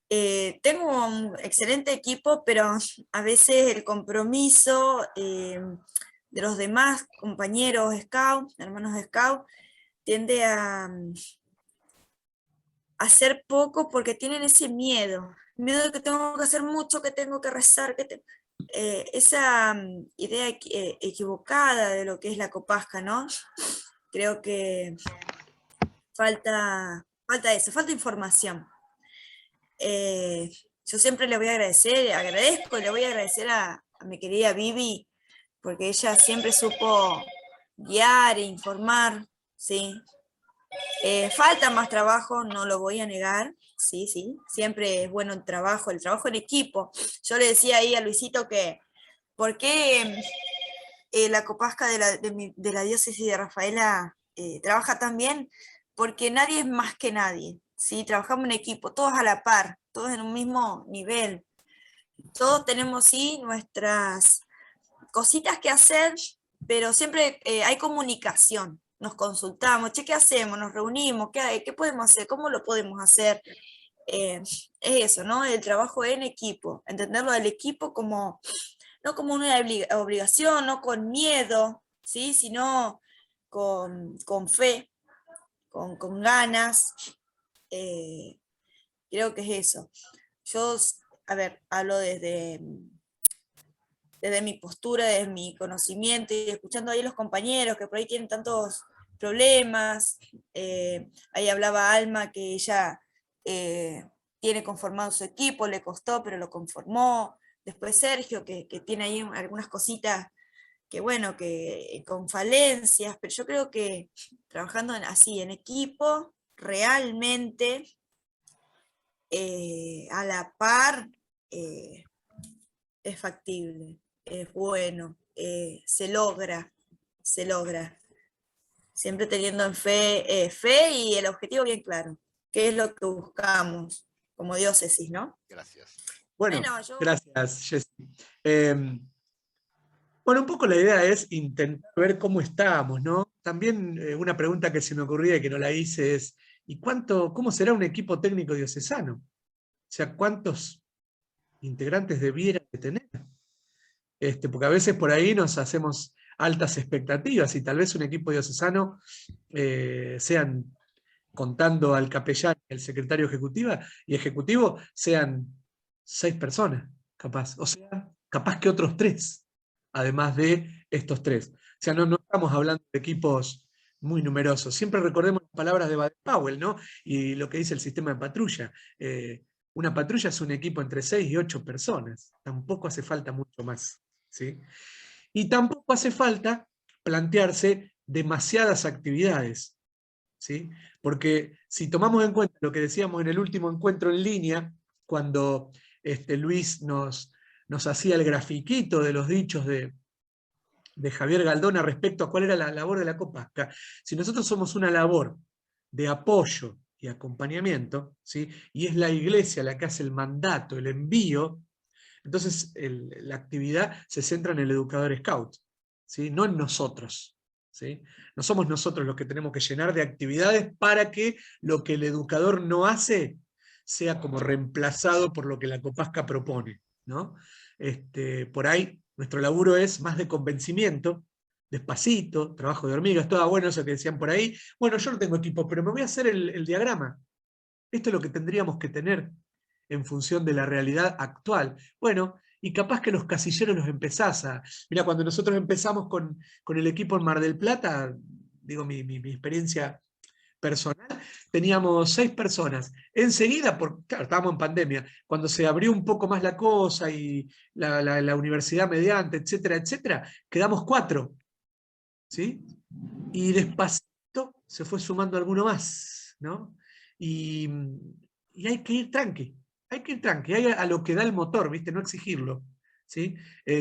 Tengo un excelente equipo, pero a veces el compromiso de los demás compañeros scout, hermanos Scout, tiende a hacer poco porque tienen ese miedo de que tengo que hacer mucho, que tengo que rezar, esa idea equivocada de lo que es la Copasca, ¿no? Creo que falta eso, falta información. Yo siempre le voy a agradezco y le voy a agradecer a mi querida Vivi, porque ella siempre supo guiar e informar, ¿sí? Falta más trabajo, no lo voy a negar, sí, siempre es bueno el trabajo en equipo. Yo le decía ahí a Luisito que, ¿por qué la Copasca de la diócesis de Rafaela trabaja tan bien? Porque nadie es más que nadie, ¿sí? Trabajamos en equipo, todos a la par, todos en un mismo nivel. Todos tenemos, sí, nuestras cositas que hacer, pero siempre hay comunicación. Nos consultamos, che, ¿qué hacemos? Nos reunimos, ¿qué podemos hacer? ¿Cómo lo podemos hacer? Es eso, ¿no? El trabajo en equipo, entenderlo del equipo como, no como una obligación, no con miedo, ¿sí? Sino con fe, con ganas. Creo que es eso. Yo, a ver, hablo desde mi postura, desde mi conocimiento, y escuchando ahí a los compañeros que por ahí tienen tantos problemas. Ahí hablaba Alma que ella tiene conformado su equipo, le costó, pero lo conformó. Después Sergio, que tiene ahí algunas cositas que bueno, que con falencias, pero yo creo que trabajando así en equipo, realmente a la par, es factible, es bueno, se logra, siempre teniendo en fe y el objetivo bien claro, que es lo que buscamos como diócesis, ¿no? Gracias. Bueno, gracias, Jessy. Bueno, un poco la idea es intentar ver cómo estamos, ¿no? También una pregunta que se me ocurría y que no la hice es, ¿y cómo será un equipo técnico diocesano? O sea, ¿cuántos integrantes debiera de tener? Porque a veces por ahí nos hacemos altas expectativas y tal vez un equipo diocesano sean contando al capellán, el secretario ejecutivo, sean 6 personas, capaz. O sea, capaz que otros 3, además de estos 3. O sea, no estamos hablando de equipos muy numerosos. Siempre recordemos las palabras de Baden-Powell, ¿no? Y lo que dice el sistema de patrulla. Una patrulla es un equipo entre 6 y 8 personas. Tampoco hace falta mucho más, ¿sí? Y tampoco hace falta plantearse demasiadas actividades, ¿sí? Porque si tomamos en cuenta lo que decíamos en el último encuentro en línea, cuando Luis nos hacía el grafiquito de los dichos de Javier Galdona respecto a cuál era la labor de la Copasca, si nosotros somos una labor de apoyo y acompañamiento, ¿sí? Y es la iglesia la que hace el mandato, el envío, entonces la actividad se centra en el educador scout, ¿sí? No en nosotros, ¿sí? No somos nosotros los que tenemos que llenar de actividades para que lo que el educador no hace sea como reemplazado por lo que la Copasca propone, ¿no? Por ahí nuestro laburo es más de convencimiento, despacito, trabajo de hormiga, estaba bueno eso que decían por ahí. Bueno, yo no tengo equipo, pero me voy a hacer el diagrama. Esto es lo que tendríamos que tener en función de la realidad actual. Bueno, y capaz que los casilleros los empezás a... Mira, cuando nosotros empezamos con el equipo en Mar del Plata, digo mi experiencia personal, teníamos 6 personas. Enseguida, claro, estábamos en pandemia, cuando se abrió un poco más la cosa y la universidad mediante, etcétera, etcétera, quedamos 4. ¿Sí? Y despacito se fue sumando alguno más, ¿no? Y hay que ir tranqui, hay a lo que da el motor, ¿viste? No exigirlo, ¿sí?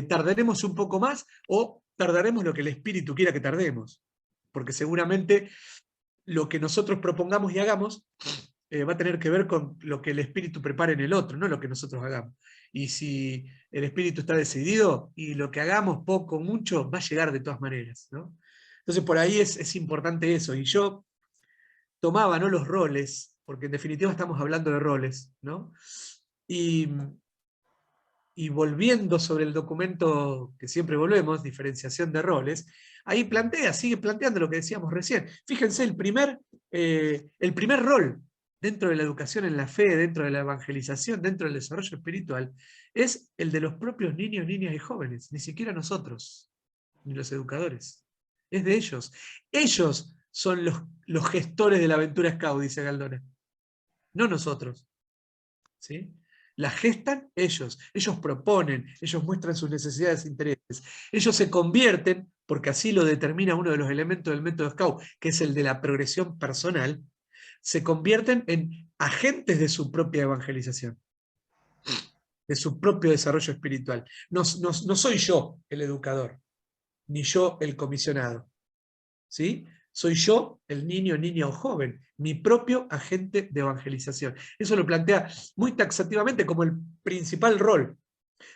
Tardaremos un poco más o tardaremos lo que el espíritu quiera que tardemos, porque seguramente lo que nosotros propongamos y hagamos va a tener que ver con lo que el espíritu prepare en el otro, no lo que nosotros hagamos. Y si el espíritu está decidido, y lo que hagamos, poco o mucho, va a llegar de todas maneras, ¿no? Entonces por ahí es importante eso, y yo tomaba, ¿no?, los roles, porque en definitiva estamos hablando de roles, ¿no? Y volviendo sobre el documento que siempre volvemos, diferenciación de roles, ahí sigue planteando lo que decíamos recién. Fíjense, el primer rol dentro de la educación en la fe, dentro de la evangelización, dentro del desarrollo espiritual, es el de los propios niños, niñas y jóvenes, ni siquiera nosotros, ni los educadores. Es de ellos. Ellos son los gestores de la aventura Scout, dice Galdona. No nosotros. ¿Sí? La gestan ellos proponen, ellos muestran sus necesidades e intereses. Ellos se convierten, porque así lo determina uno de los elementos del método Scout, que es el de la progresión personal, se convierten en agentes de su propia evangelización, de su propio desarrollo espiritual. No soy yo el educador, ni yo el comisionado, ¿sí? Soy yo, el niño, niña o joven, mi propio agente de evangelización. Eso lo plantea muy taxativamente como el principal rol.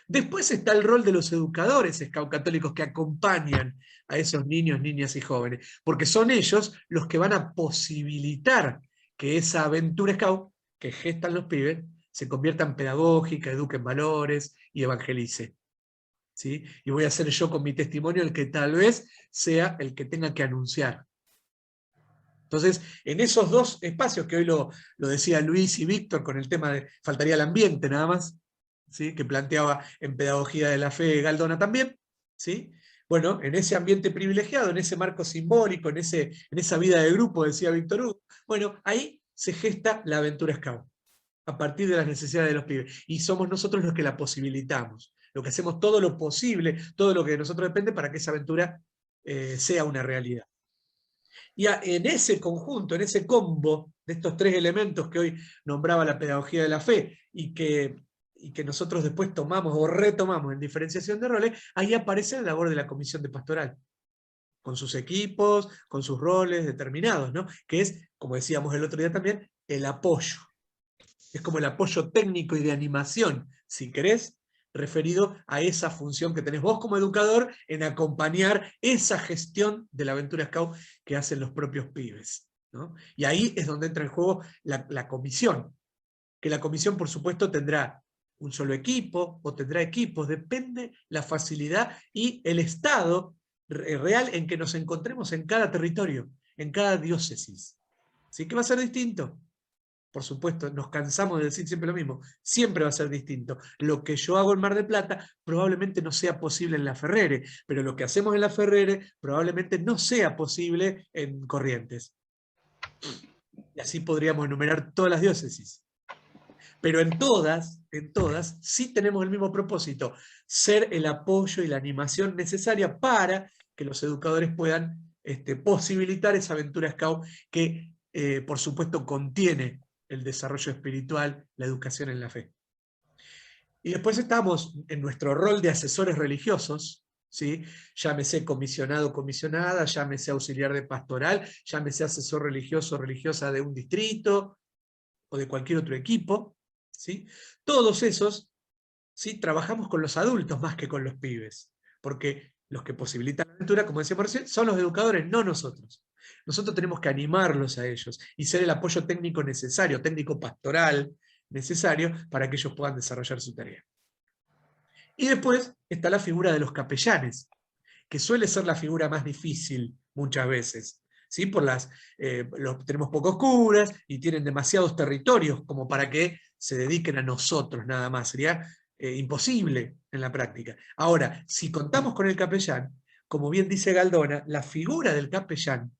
Después está el rol de los educadores scout católicos que acompañan a esos niños, niñas y jóvenes, porque son ellos los que van a posibilitar que esa aventura scout que gestan los pibes se convierta en pedagógica, eduque en valores y evangelice. ¿Sí? Y voy a ser yo con mi testimonio el que tal vez sea el que tenga que anunciar. Entonces, en esos 2 espacios que hoy lo decía Luis y Víctor con el tema de, faltaría el ambiente nada más, ¿sí?, que planteaba en Pedagogía de la Fe Galdona también, ¿sí? Bueno, en ese ambiente privilegiado, en ese marco simbólico, en esa vida de grupo, decía Víctor Hugo, bueno, ahí se gesta la aventura Scout, a partir de las necesidades de los pibes, y somos nosotros los que la posibilitamos, lo que hacemos todo lo posible, todo lo que de nosotros depende para que esa aventura sea una realidad. Y en ese conjunto, en ese combo de estos 3 elementos que hoy nombraba la pedagogía de la fe, y que nosotros después tomamos o retomamos en diferenciación de roles, ahí aparece la labor de la comisión de pastoral, con sus equipos, con sus roles determinados, ¿no? Que es, como decíamos el otro día también, el apoyo. Es como el apoyo técnico y de animación, si querés, referido a esa función que tenés vos como educador en acompañar esa gestión de la aventura Scout que hacen los propios pibes, ¿no? Y ahí es donde entra en juego la comisión, que la comisión por supuesto tendrá un solo equipo o tendrá equipos, depende la facilidad y el estado real en que nos encontremos en cada territorio, en cada diócesis. ¿Sí? ¿Qué va a ser distinto? Por supuesto, nos cansamos de decir siempre lo mismo, siempre va a ser distinto. Lo que yo hago en Mar del Plata probablemente no sea posible en La Ferrere, pero lo que hacemos en La Ferrere probablemente no sea posible en Corrientes. Y así podríamos enumerar todas las diócesis. Pero en todas, sí tenemos el mismo propósito, ser el apoyo y la animación necesaria para que los educadores puedan posibilitar esa aventura Scout que, por supuesto, contiene el desarrollo espiritual, la educación en la fe. Y después estamos en nuestro rol de asesores religiosos, ¿sí? Llámese comisionado, comisionada, llámese auxiliar de pastoral, llámese asesor religioso, religiosa de un distrito o de cualquier otro equipo, ¿sí? Todos esos, ¿sí? Trabajamos con los adultos más que con los pibes, porque los que posibilitan la aventura, como decíamos recién, son los educadores, no nosotros. Nosotros tenemos que animarlos a ellos y ser el apoyo técnico necesario, técnico pastoral necesario para que ellos puedan desarrollar su tarea. Y después está la figura de los capellanes, que suele ser la figura más difícil muchas veces. ¿Sí? Tenemos pocos curas y tienen demasiados territorios como para que se dediquen a nosotros nada más. Sería imposible en la práctica. Ahora, si contamos con el capellán, como bien dice Galdona, la figura del capellán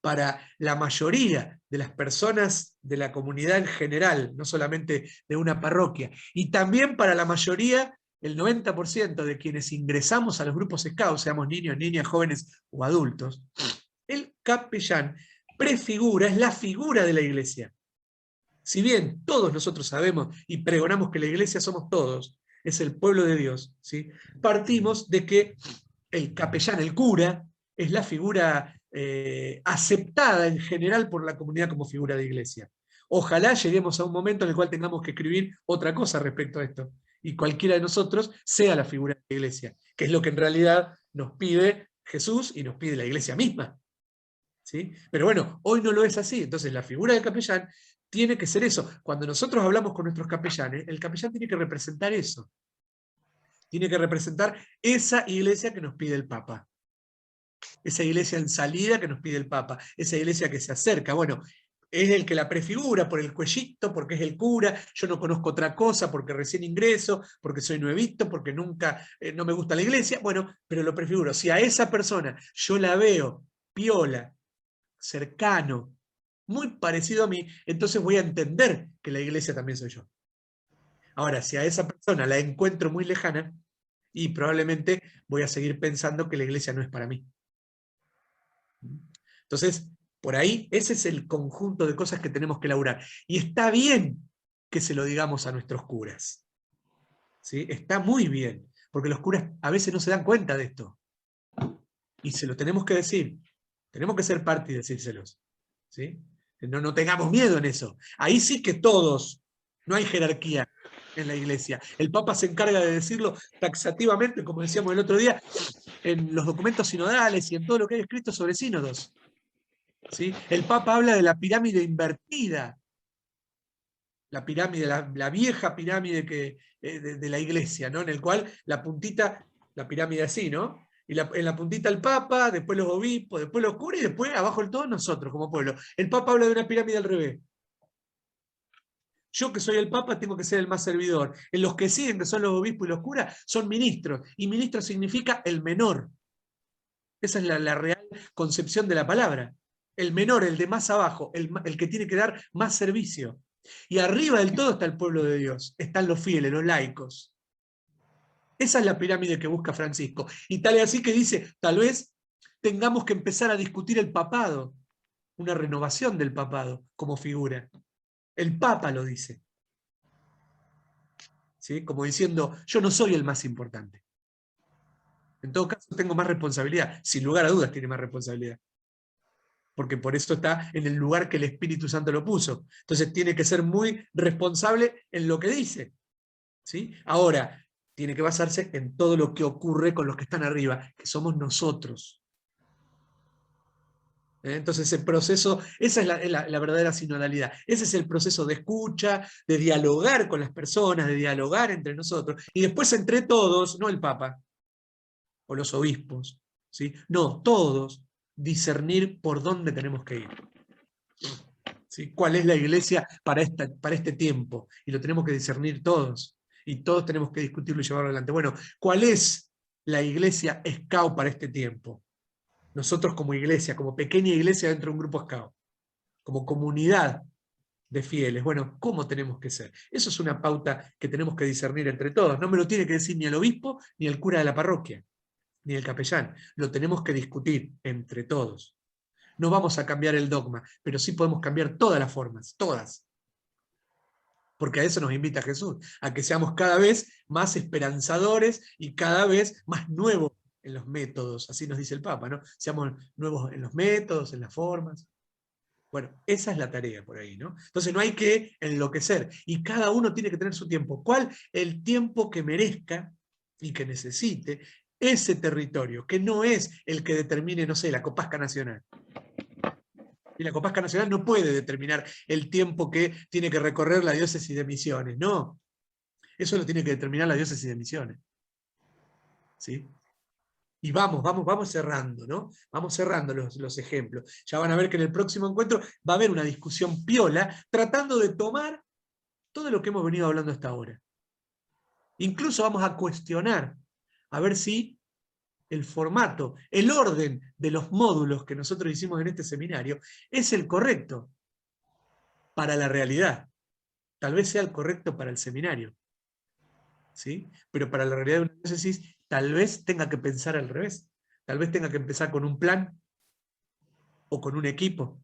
para la mayoría de las personas de la comunidad en general, no solamente de una parroquia, y también para la mayoría, el 90% de quienes ingresamos a los grupos Scout, seamos niños, niñas, jóvenes o adultos, el capellán prefigura, es la figura de la iglesia. Si bien todos nosotros sabemos y pregonamos que la iglesia somos todos, es el pueblo de Dios, ¿sí? Partimos de que el capellán, el cura, es la figura aceptada en general por la comunidad como figura de iglesia. Ojalá lleguemos a un momento en el cual tengamos que escribir otra cosa respecto a esto, y cualquiera de nosotros sea la figura de la iglesia, que es lo que en realidad nos pide Jesús y nos pide la iglesia misma. ¿Sí? Pero bueno, hoy no lo es así, entonces la figura del capellán tiene que ser eso. Cuando nosotros hablamos con nuestros capellanes, el capellán tiene que representar eso. Tiene que representar esa iglesia que nos pide el Papa. Esa iglesia en salida que nos pide el Papa. Esa iglesia que se acerca. Bueno, es el que la prefigura por el cuellito, porque es el cura. Yo no conozco otra cosa porque recién ingreso, porque soy nuevito, porque nunca, no me gusta la iglesia. Bueno, pero lo prefiguro. Si a esa persona yo la veo piola, cercano, muy parecido a mí, entonces voy a entender que la iglesia también soy yo. Ahora, si a esa persona la encuentro muy lejana, y probablemente voy a seguir pensando que la iglesia no es para mí. Entonces, por ahí, ese es el conjunto de cosas que tenemos que elaborar. Y está bien que se lo digamos a nuestros curas. ¿Sí? Está muy bien, porque los curas a veces no se dan cuenta de esto. Y se lo tenemos que decir. Tenemos que ser parte y decírselos. ¿Sí? No tengamos miedo en eso. Ahí sí que todos, no hay jerarquía en la iglesia. El Papa se encarga de decirlo taxativamente, como decíamos el otro día, en los documentos sinodales y en todo lo que hay escrito sobre sínodos. ¿Sí? El Papa habla de la pirámide invertida, la pirámide, la vieja pirámide de la iglesia, ¿no? En el cual la puntita, la pirámide así, ¿no? Y en la puntita el Papa, después los obispos, después los curas y después abajo el todo nosotros como pueblo. El Papa habla de una pirámide al revés. Yo que soy el Papa tengo que ser el más servidor. En los que siguen, que son los obispos y los curas, son ministros. Y ministro significa el menor. Esa es la real concepción de la palabra. El menor, el de más abajo, el que tiene que dar más servicio. Y arriba del todo está el pueblo de Dios. Están los fieles, los laicos. Esa es la pirámide que busca Francisco. Y tal es así que dice, tal vez tengamos que empezar a discutir el papado. Una renovación del papado como figura. El Papa lo dice. ¿Sí? Como diciendo, yo no soy el más importante. En todo caso tengo más responsabilidad. Sin lugar a dudas tiene más responsabilidad. Porque por eso está en el lugar que el Espíritu Santo lo puso. Entonces tiene que ser muy responsable en lo que dice. ¿Sí? Ahora, tiene que basarse en todo lo que ocurre con los que están arriba, que somos nosotros. Entonces ese proceso, esa es la verdadera sinodalidad. Ese es el proceso de escucha, de dialogar con las personas, de dialogar entre nosotros, y después entre todos, no el Papa o los obispos, ¿sí? No, todos, discernir por dónde tenemos que ir. ¿Sí? ¿Cuál es la iglesia para este tiempo? Y lo tenemos que discernir todos. Y todos tenemos que discutirlo y llevarlo adelante. Bueno, ¿cuál es la iglesia Scout para este tiempo? Nosotros como iglesia, como pequeña iglesia dentro de un grupo Scout, como comunidad de fieles. Bueno, ¿cómo tenemos que ser? Eso es una pauta que tenemos que discernir entre todos. No me lo tiene que decir ni el obispo, ni el cura de la parroquia, ni el capellán. Lo tenemos que discutir entre todos. No vamos a cambiar el dogma, pero sí podemos cambiar todas las formas, todas. Porque a eso nos invita Jesús, a que seamos cada vez más esperanzadores y cada vez más nuevos en los métodos, así nos dice el Papa, ¿no? Seamos nuevos en los métodos, en las formas. Bueno, esa es la tarea por ahí, ¿no? Entonces no hay que enloquecer, y cada uno tiene que tener su tiempo. ¿Cuál? El tiempo que merezca y que necesite ese territorio, que no es el que determine, no sé, la Copasca Nacional. Y la Copasca Nacional no puede determinar el tiempo que tiene que recorrer la diócesis de Misiones, no. Eso lo tiene que determinar la diócesis de Misiones. ¿Sí? Y vamos cerrando, ¿no? Vamos cerrando los ejemplos. Ya van a ver que en el próximo encuentro va a haber una discusión piola, tratando de tomar todo lo que hemos venido hablando hasta ahora. Incluso vamos a cuestionar, a ver si el formato, el orden de los módulos que nosotros hicimos en este seminario es el correcto para la realidad. Tal vez sea el correcto para el seminario, ¿sí? Pero para la realidad de una diócesis tal vez tenga que pensar al revés. Tal vez tenga que empezar con un plan o con un equipo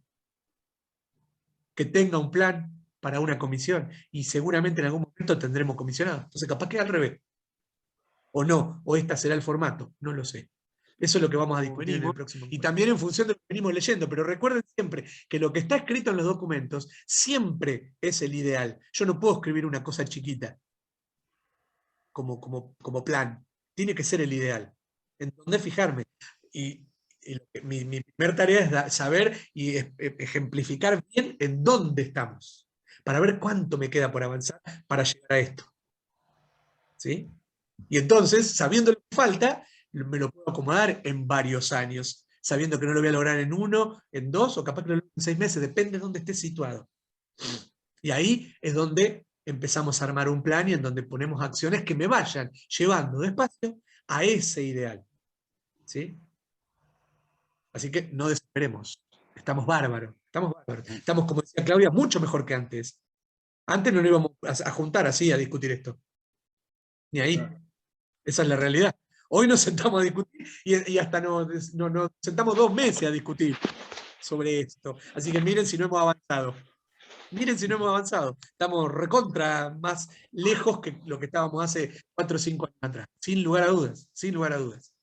que tenga un plan para una comisión, y seguramente en algún momento tendremos comisionados. Entonces capaz que al revés. O no, o este será el formato, no lo sé. Eso es lo que vamos a discutir en el próximo encuentro. Y también en función de lo que venimos leyendo, pero recuerden siempre que lo que está escrito en los documentos siempre es el ideal. Yo no puedo escribir una cosa chiquita como plan. Tiene que ser el ideal. En dónde fijarme. Y mi primera tarea es saber y ejemplificar bien en dónde estamos, para ver cuánto me queda por avanzar para llegar a esto. ¿Sí? Y entonces, sabiendo lo que falta, me lo puedo acomodar en varios años, sabiendo que no lo voy a lograr en 1, en 2, o capaz que lo logro en 6 meses, depende de dónde esté situado. Y ahí es donde empezamos a armar un plan y en donde ponemos acciones que me vayan llevando despacio a ese ideal. ¿Sí? Así que no desesperemos, estamos bárbaros, estamos, como decía Claudia, mucho mejor que antes. Antes no nos íbamos a juntar así a discutir esto. Ni ahí. Esa es la realidad. Hoy nos sentamos a discutir y hasta nos sentamos 2 meses a discutir sobre esto. Así que miren si no hemos avanzado. Miren si no hemos avanzado. Estamos recontra más lejos que lo que estábamos hace 4 o 5 años atrás. Sin lugar a dudas. Sin lugar a dudas.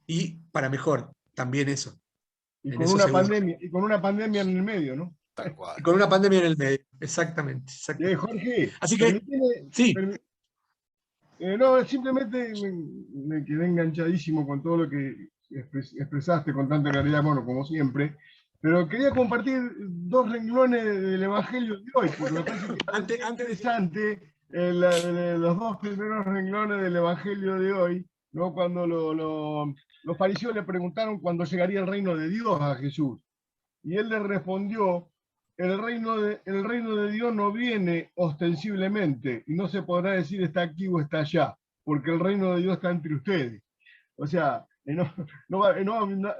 Y para mejor, también eso. Y con una pandemia en el medio, ¿no? Tal cual. Y con una pandemia en el medio. Exactamente. Jorge, así que, sí. No, simplemente me quedé enganchadísimo con todo lo que expresaste con tanta claridad, bueno, como siempre, pero quería compartir 2 renglones del Evangelio de hoy, porque me parece que es interesante los 2 primeros renglones del Evangelio de hoy, ¿no? Cuando los fariseos le preguntaron cuándo llegaría el reino de Dios a Jesús, y él le respondió: el reino de Dios no viene ostensiblemente, y no se podrá decir está aquí o está allá, porque el reino de Dios está entre ustedes. O sea, no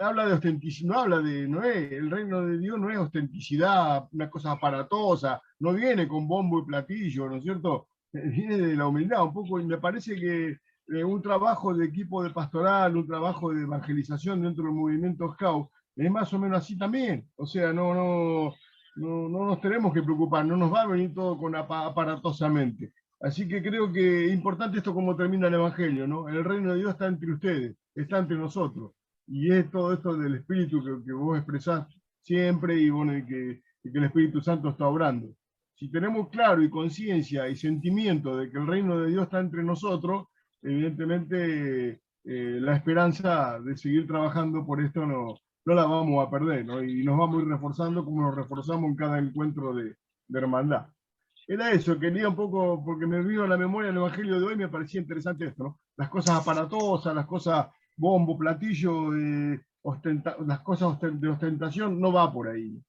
habla de ostenticidad, el reino de Dios no es ostenticidad, una cosa aparatosa, no viene con bombo y platillo, ¿no es cierto? Viene de la humildad un poco, y me parece que un trabajo de equipo de pastoral, un trabajo de evangelización dentro del movimiento Scout, es más o menos así también. O sea, no nos tenemos que preocupar, no nos va a venir todo con aparatosamente. Así que creo que es importante esto como termina el Evangelio, ¿no? El reino de Dios está entre ustedes, está entre nosotros. Y es todo esto del Espíritu que vos expresás siempre, y bueno, y que el Espíritu Santo está obrando. Si tenemos claro y conciencia y sentimiento de que el reino de Dios está entre nosotros, evidentemente la esperanza de seguir trabajando por esto no la vamos a perder, ¿no? Y nos vamos a ir reforzando como nos reforzamos en cada encuentro de hermandad. Era eso, quería un poco, porque me vino a la memoria el Evangelio de hoy, me parecía interesante esto, ¿no? Las cosas aparatosas, las cosas bombo, platillo, las cosas de ostentación, no va por ahí.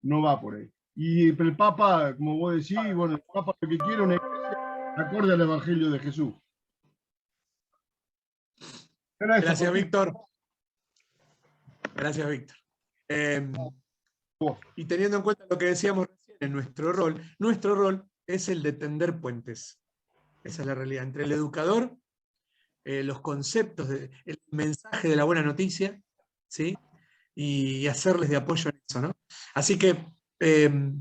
No va por ahí. Y el Papa, como vos decís, bueno, el Papa lo que quiere es una iglesia acorde al Evangelio de Jesús. Gracias, Víctor. Gracias, Víctor. Y teniendo en cuenta lo que decíamos recién, en nuestro rol es el de tender puentes. Esa es la realidad. Entre el educador, los conceptos, el mensaje de la buena noticia, ¿sí? Y hacerles de apoyo en eso, ¿no? Así que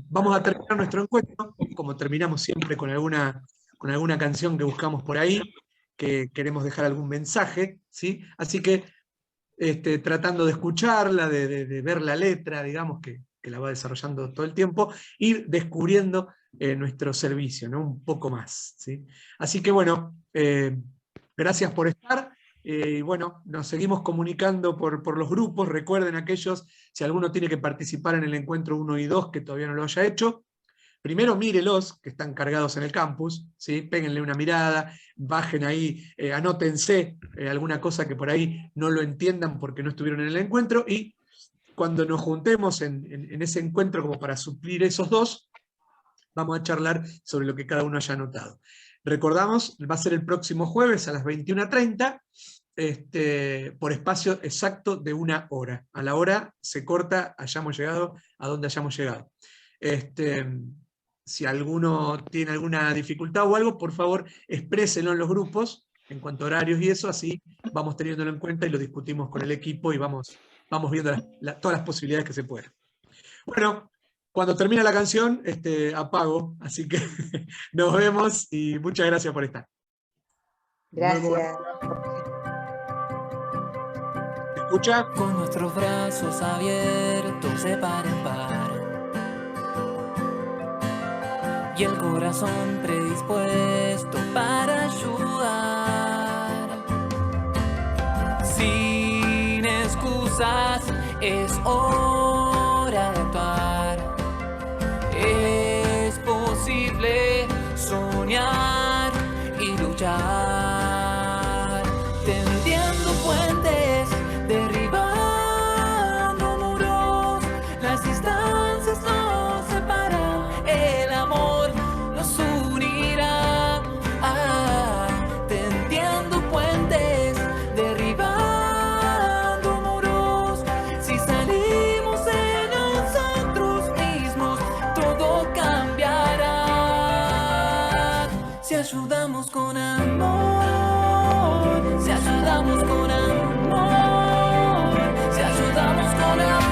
vamos a terminar nuestro encuentro, como terminamos siempre con alguna canción que buscamos por ahí, que queremos dejar algún mensaje, ¿sí? Así que tratando de escucharla, de ver la letra, digamos, que la va desarrollando todo el tiempo, ir descubriendo nuestro servicio, ¿no? Un poco más, ¿sí? Así que bueno, gracias por estar, y bueno, nos seguimos comunicando por los grupos. Recuerden aquellos, si alguno tiene que participar en el encuentro 1 y 2, que todavía no lo haya hecho, primero mírelos, que están cargados en el campus, ¿sí? Péguenle una mirada, bajen ahí, anótense alguna cosa que por ahí no lo entiendan porque no estuvieron en el encuentro, y cuando nos juntemos en ese encuentro como para suplir esos dos, vamos a charlar sobre lo que cada uno haya anotado. Recordamos, va a ser el próximo jueves a las 21:30, por espacio exacto de 1 hora. A la hora se corta, hayamos llegado a donde hayamos llegado. Si alguno tiene alguna dificultad o algo, por favor, exprésenlo en los grupos, en cuanto a horarios y eso, así vamos teniéndolo en cuenta y lo discutimos con el equipo y vamos viendo todas las posibilidades que se puedan. Bueno, cuando termina la canción, apago, así que nos vemos y muchas gracias por estar. Gracias. ¿Escucha? Con nuestros brazos abiertos de par en par y el corazón predispuesto para ayudar. Sin excusas es hora de actuar. Es posible soñar y luchar, tendiendo puentes, derribando muros. Las distancias nos separan, el amor nos unirá. Tendiendo puentes, derribando muros. Si salimos de nosotros mismos, todo cambiará. Si ayudamos con amor, si ayudamos con amor, si ayudamos con amor.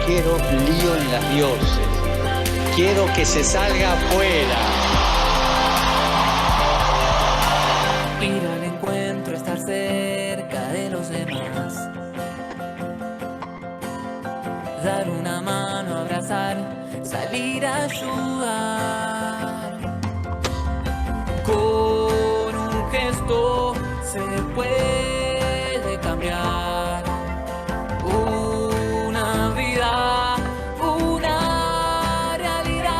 Quiero lío en las dioses. Quiero que se salga afuera. Ir al encuentro, estar cerca de los demás. Dar una mano, abrazar, salir a ayudar. Con un gesto se puede cambiar. Una vida, una realidad.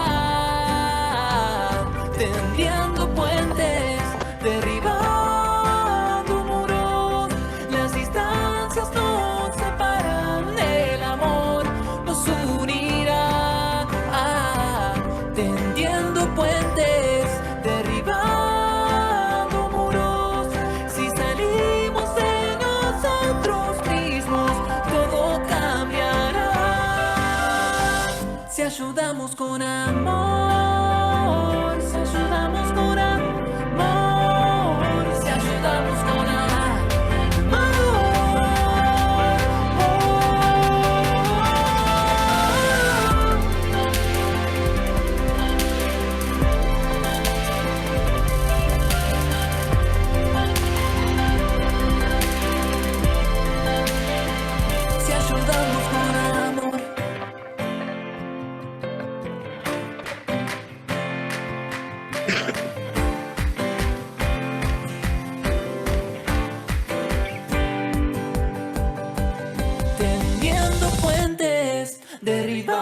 Tendiendo puentes, derribando muros. Las distancias nos separan, el amor nos unirá. Tendiendo puentes, derribando muros. Si salimos de nosotros mismos, todo cambiará. Si ayudamos con amor, si ayudamos con amor, si ayudamos con amor. Si ayudamos con amor. Tendiendo puentes, derribando